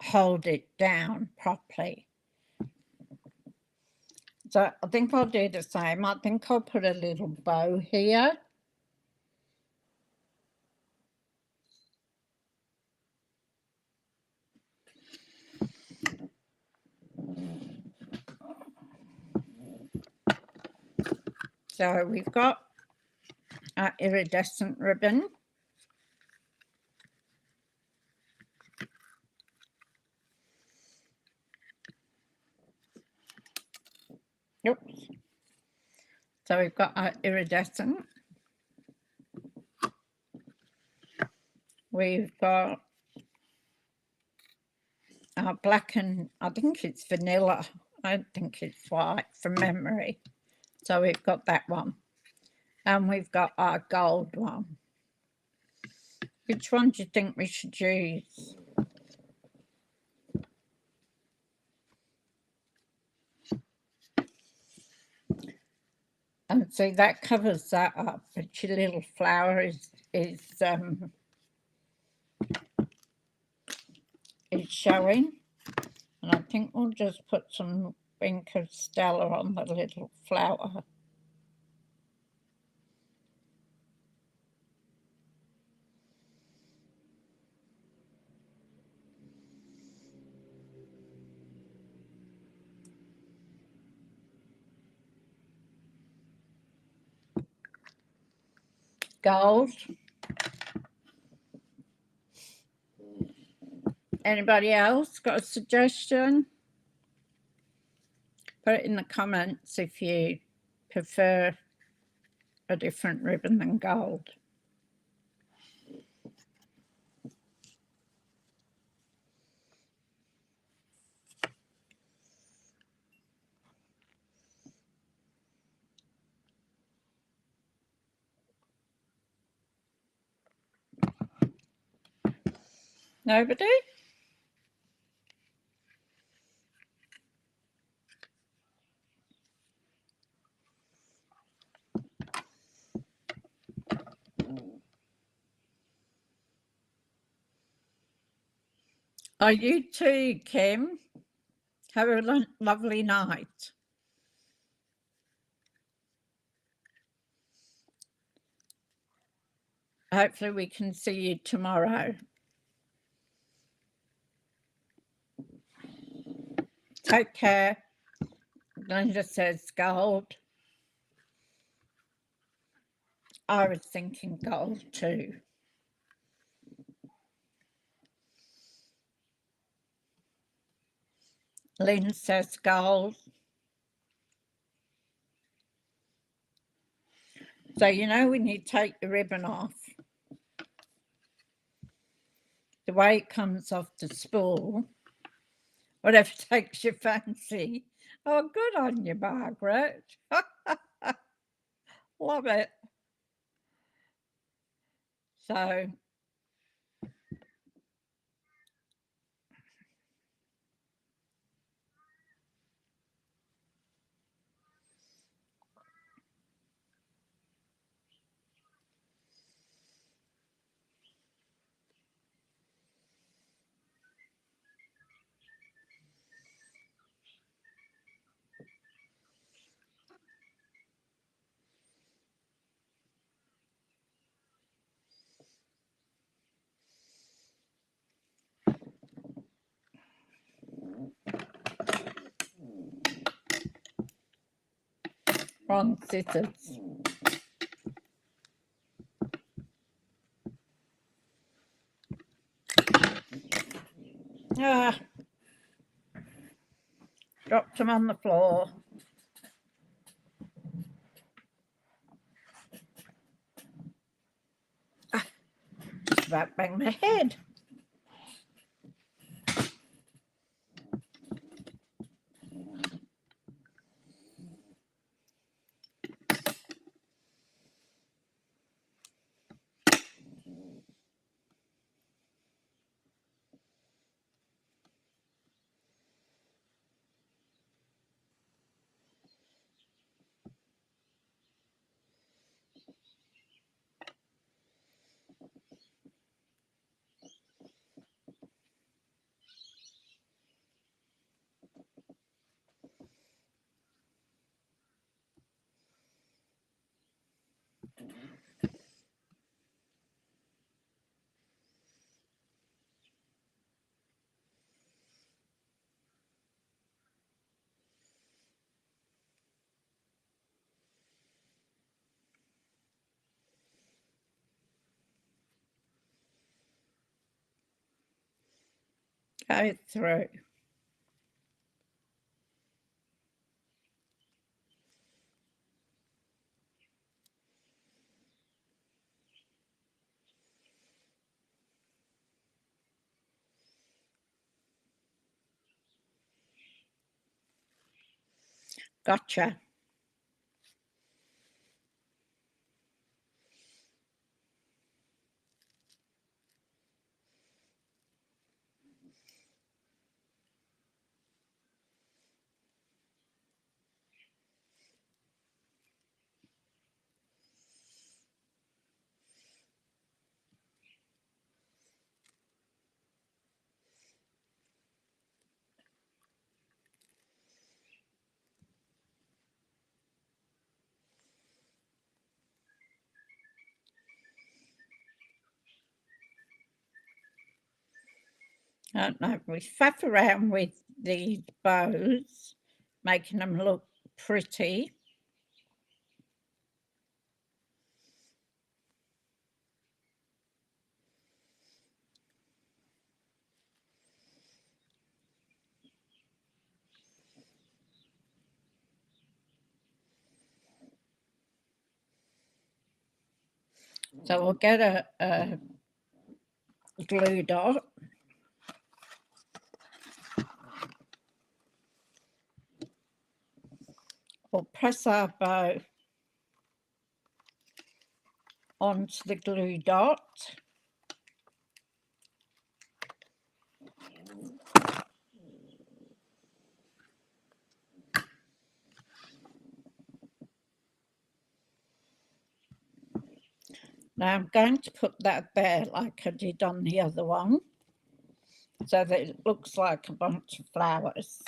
[SPEAKER 1] hold it down properly. So I think I'll do the same. I think I'll put a little bow here. So we've got our iridescent ribbon. Oops. So we've got our iridescent. We've got our black and I think it's vanilla. I don't think it's white from memory. So we've got that one. And we've got our gold one. Which one do you think we should use? And see, that covers that up, but your little flower is showing. And I think we'll just put some pink of Stella on the little flower. Gold. Anybody else got a suggestion? Put it in the comments if you prefer a different ribbon than gold. Nobody? Oh, you too, Kim. Have a lovely night. Hopefully we can see you tomorrow. Take care. Glenda says gold. I was thinking gold too. Lynn says gold. So you know when you take the ribbon off, the way it comes off the spool, whatever takes your fancy. Oh, good on you, Margaret. Love it. So wrong scissors. Ah, dropped them on the floor. Just about bang my head. Go through. Gotcha. I don't know. We faff around with these bows, making them look pretty. So we'll get a glue dot. We'll press our bow onto the glue dot. Now I'm going to put that there like I did on the other one, so that it looks like a bunch of flowers.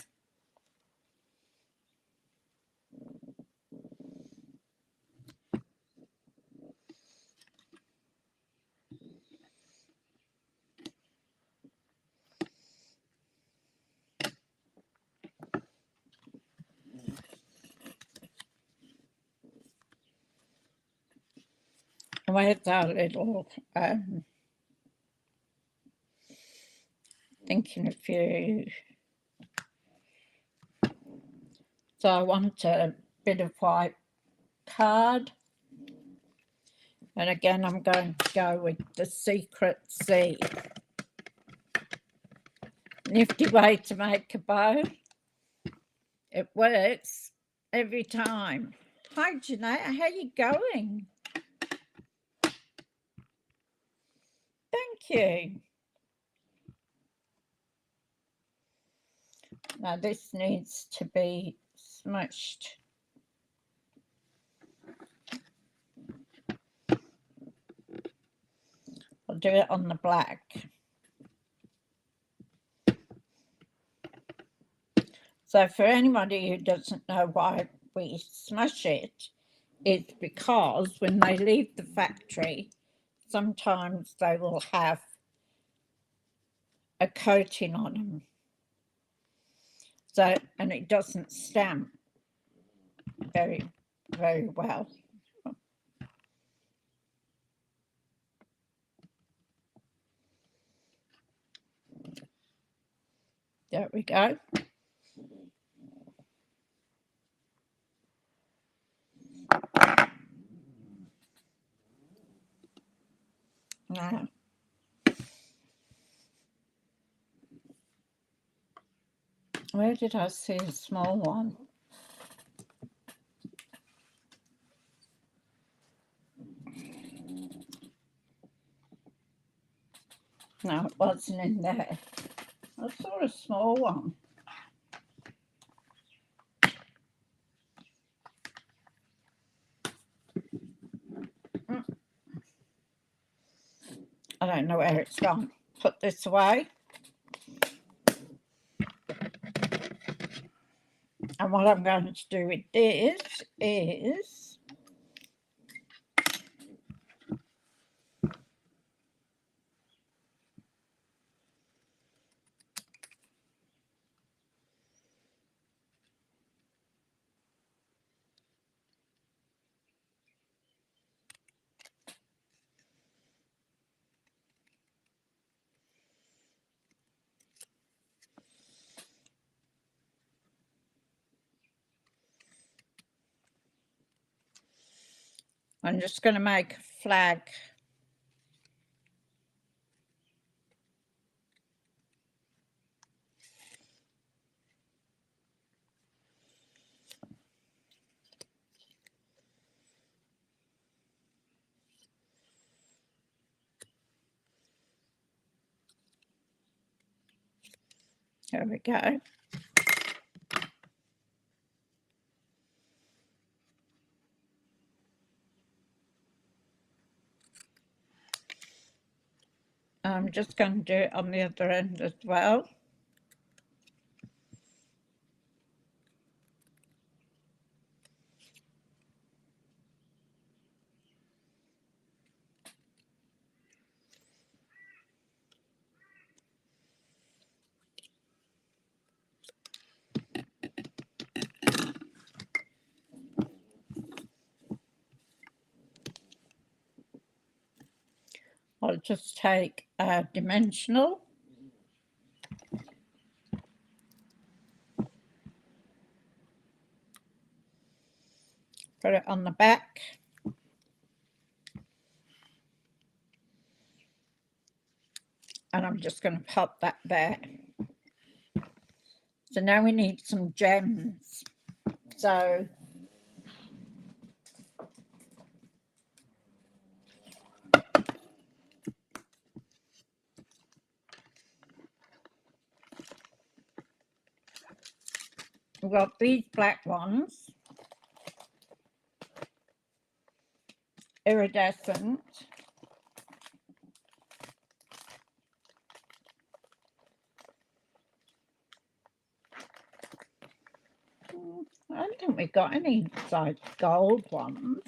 [SPEAKER 1] where's our little thinking of you. So I want a bit of white card. And again, I'm going to go with the Secret C. Nifty way to make a bow. It works every time. Hi, Jeanette, how you going? Thank you. Now this needs to be smushed. I'll do it on the black. So for anybody who doesn't know why we smush it, it's because when they leave the factory, sometimes they will have a coating on them. So, and it doesn't stamp very, very well. There we go. Now, where did I see a small one? No, it wasn't in there. I saw a small one. I don't know where it's gone. Put this away. And what I'm going to do with this is I'm just going to make a flag. There we go. I'm just going to do it on the other end as well. I'll just take a dimensional. Put it on the back. And I'm just going to pop that there. So now we need some gems. So we've got these black ones, iridescent. I don't think we've got any size gold ones.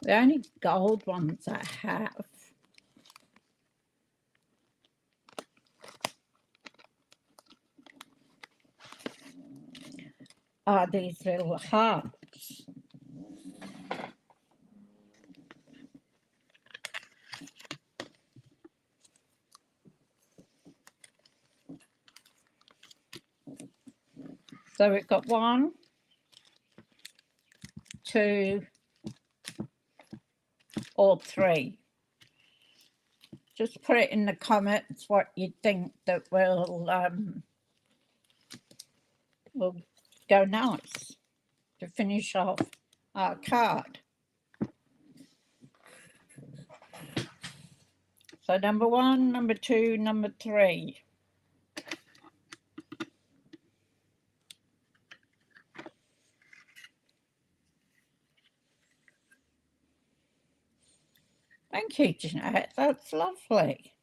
[SPEAKER 1] The only gold ones I have are these little hearts. So we've got 1, 2, or 3. Just put it in the comments what you think that will go nice to finish off our card. So number 1, number 2, number 3. Thank you, Jeanette. That's lovely.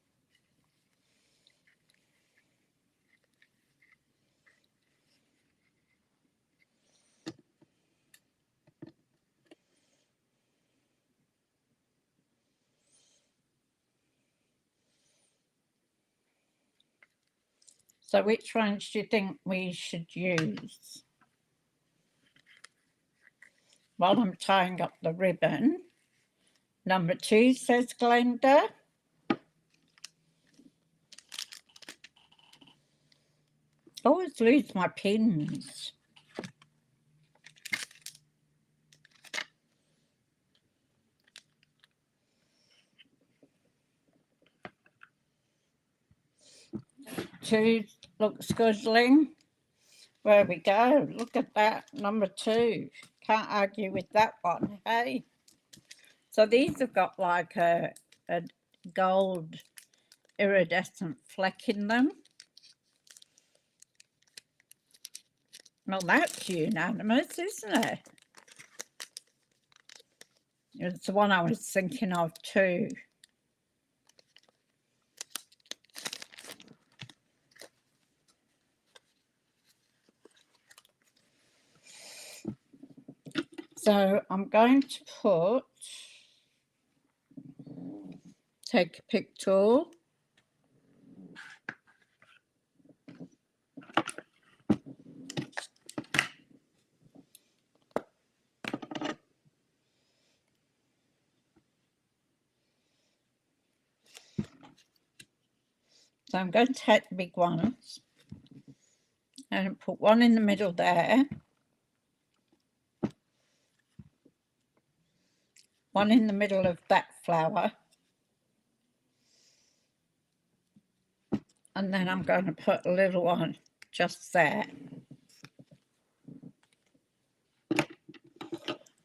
[SPEAKER 1] So which ones do you think we should use? While I'm tying up the ribbon, number 2 says Glenda. I always lose my pins. Two looks good, Ling. There we go. Look at that, number 2. Can't argue with that one, hey? So these have got like a gold iridescent fleck in them. Well, that's unanimous, isn't it? It's the one I was thinking of too. So I'm going to take a pick tool. So I'm going to take the big ones and put one in the middle there, one in the middle of that flower, and then I'm going to put a little one just there.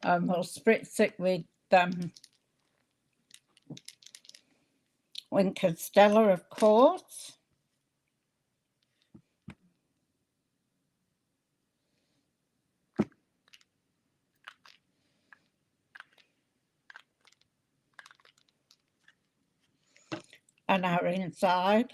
[SPEAKER 1] And we'll spritz it with Stella, of course. And our inside.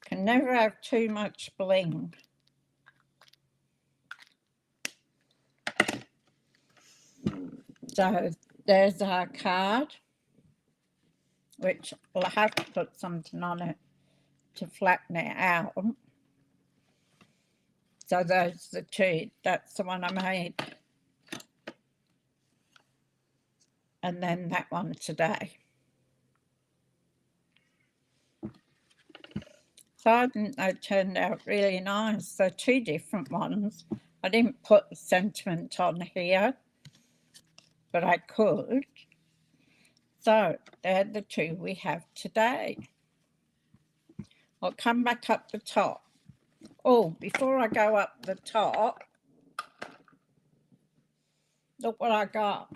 [SPEAKER 1] Can never have too much bling. So there's our card, which we'll have to put something on it to flatten it out. So those are the 2. That's the one I made. And then that one today. So I think they turned out really nice. They're 2 different ones. I didn't put the sentiment on here, but I could. So they're the 2 we have today. I'll come back up the top. Oh, before I go up the top, look what I got.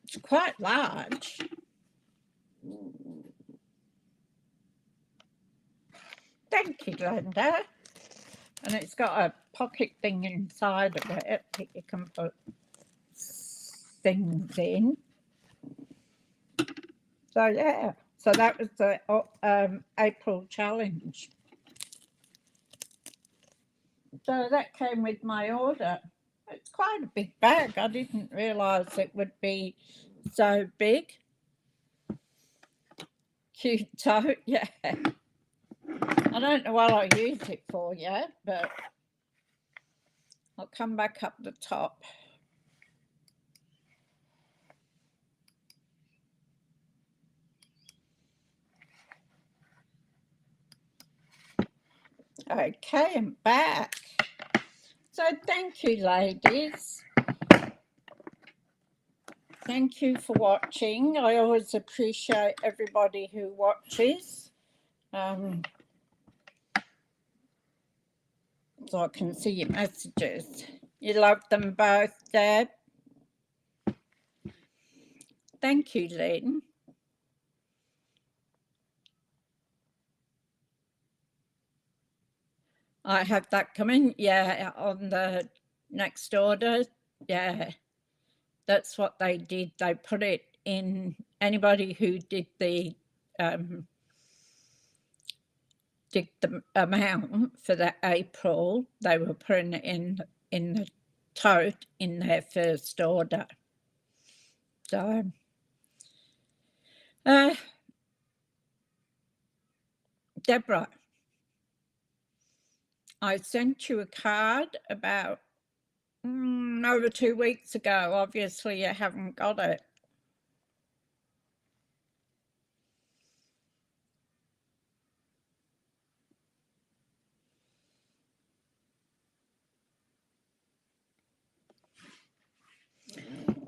[SPEAKER 1] It's quite large. Thank you, Glenda. And it's got a pocket thing inside of it that you can put things in. So yeah, so that was the April challenge. So that came with my order. It's quite a big bag. I didn't realise it would be so big. Cute tote, yeah. I don't know what I'll use it for yet, but I'll come back up the top. Okay, I'm back. So thank you, ladies. Thank you for watching. I always appreciate everybody who watches. So I can see your messages. You love them both, Deb. Thank you, Lynn. I have that coming, yeah, on the next order. Yeah, that's what they did. They put it in. Anybody who did the amount for the April, they were putting it in the tote in their first order. So Deborah, I sent you a card about over 2 weeks ago. Obviously you haven't got it.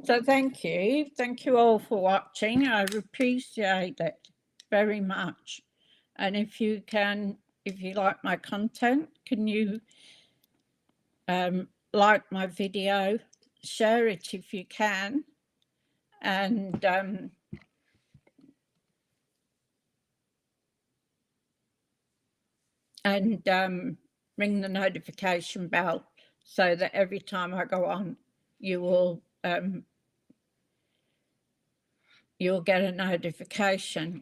[SPEAKER 1] So thank you all for watching. I appreciate it very much. And if you like my content, can you like my video, share it if you can, and ring the notification bell so that every time I go on, you'll get a notification.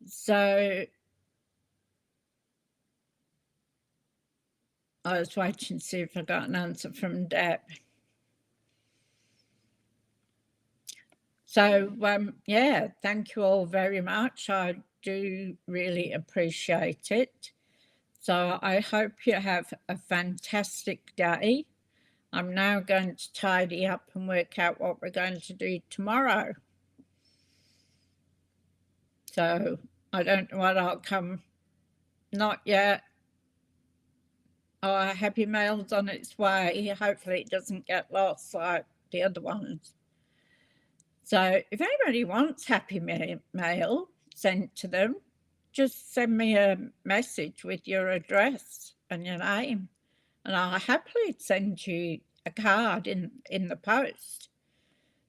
[SPEAKER 1] So I was waiting to see if I got an answer from Deb. So yeah, thank you all very much. I do really appreciate it. So I hope you have a fantastic day. I'm now going to tidy up and work out what we're going to do tomorrow. So I don't know what I'll come. Not yet. Oh, Happy Mail's on its way. Hopefully it doesn't get lost like the other ones. So if anybody wants Happy Mail sent to them, just send me a message with your address and your name, and I'll happily send you a card in the post.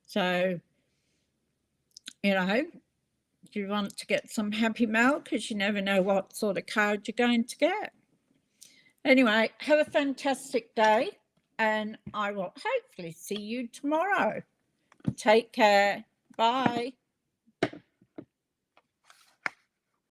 [SPEAKER 1] So, you know, if you want to get some Happy Mail, because you never know what sort of card you're going to get. Anyway, have a fantastic day, and I will hopefully see you tomorrow. Take care. Bye.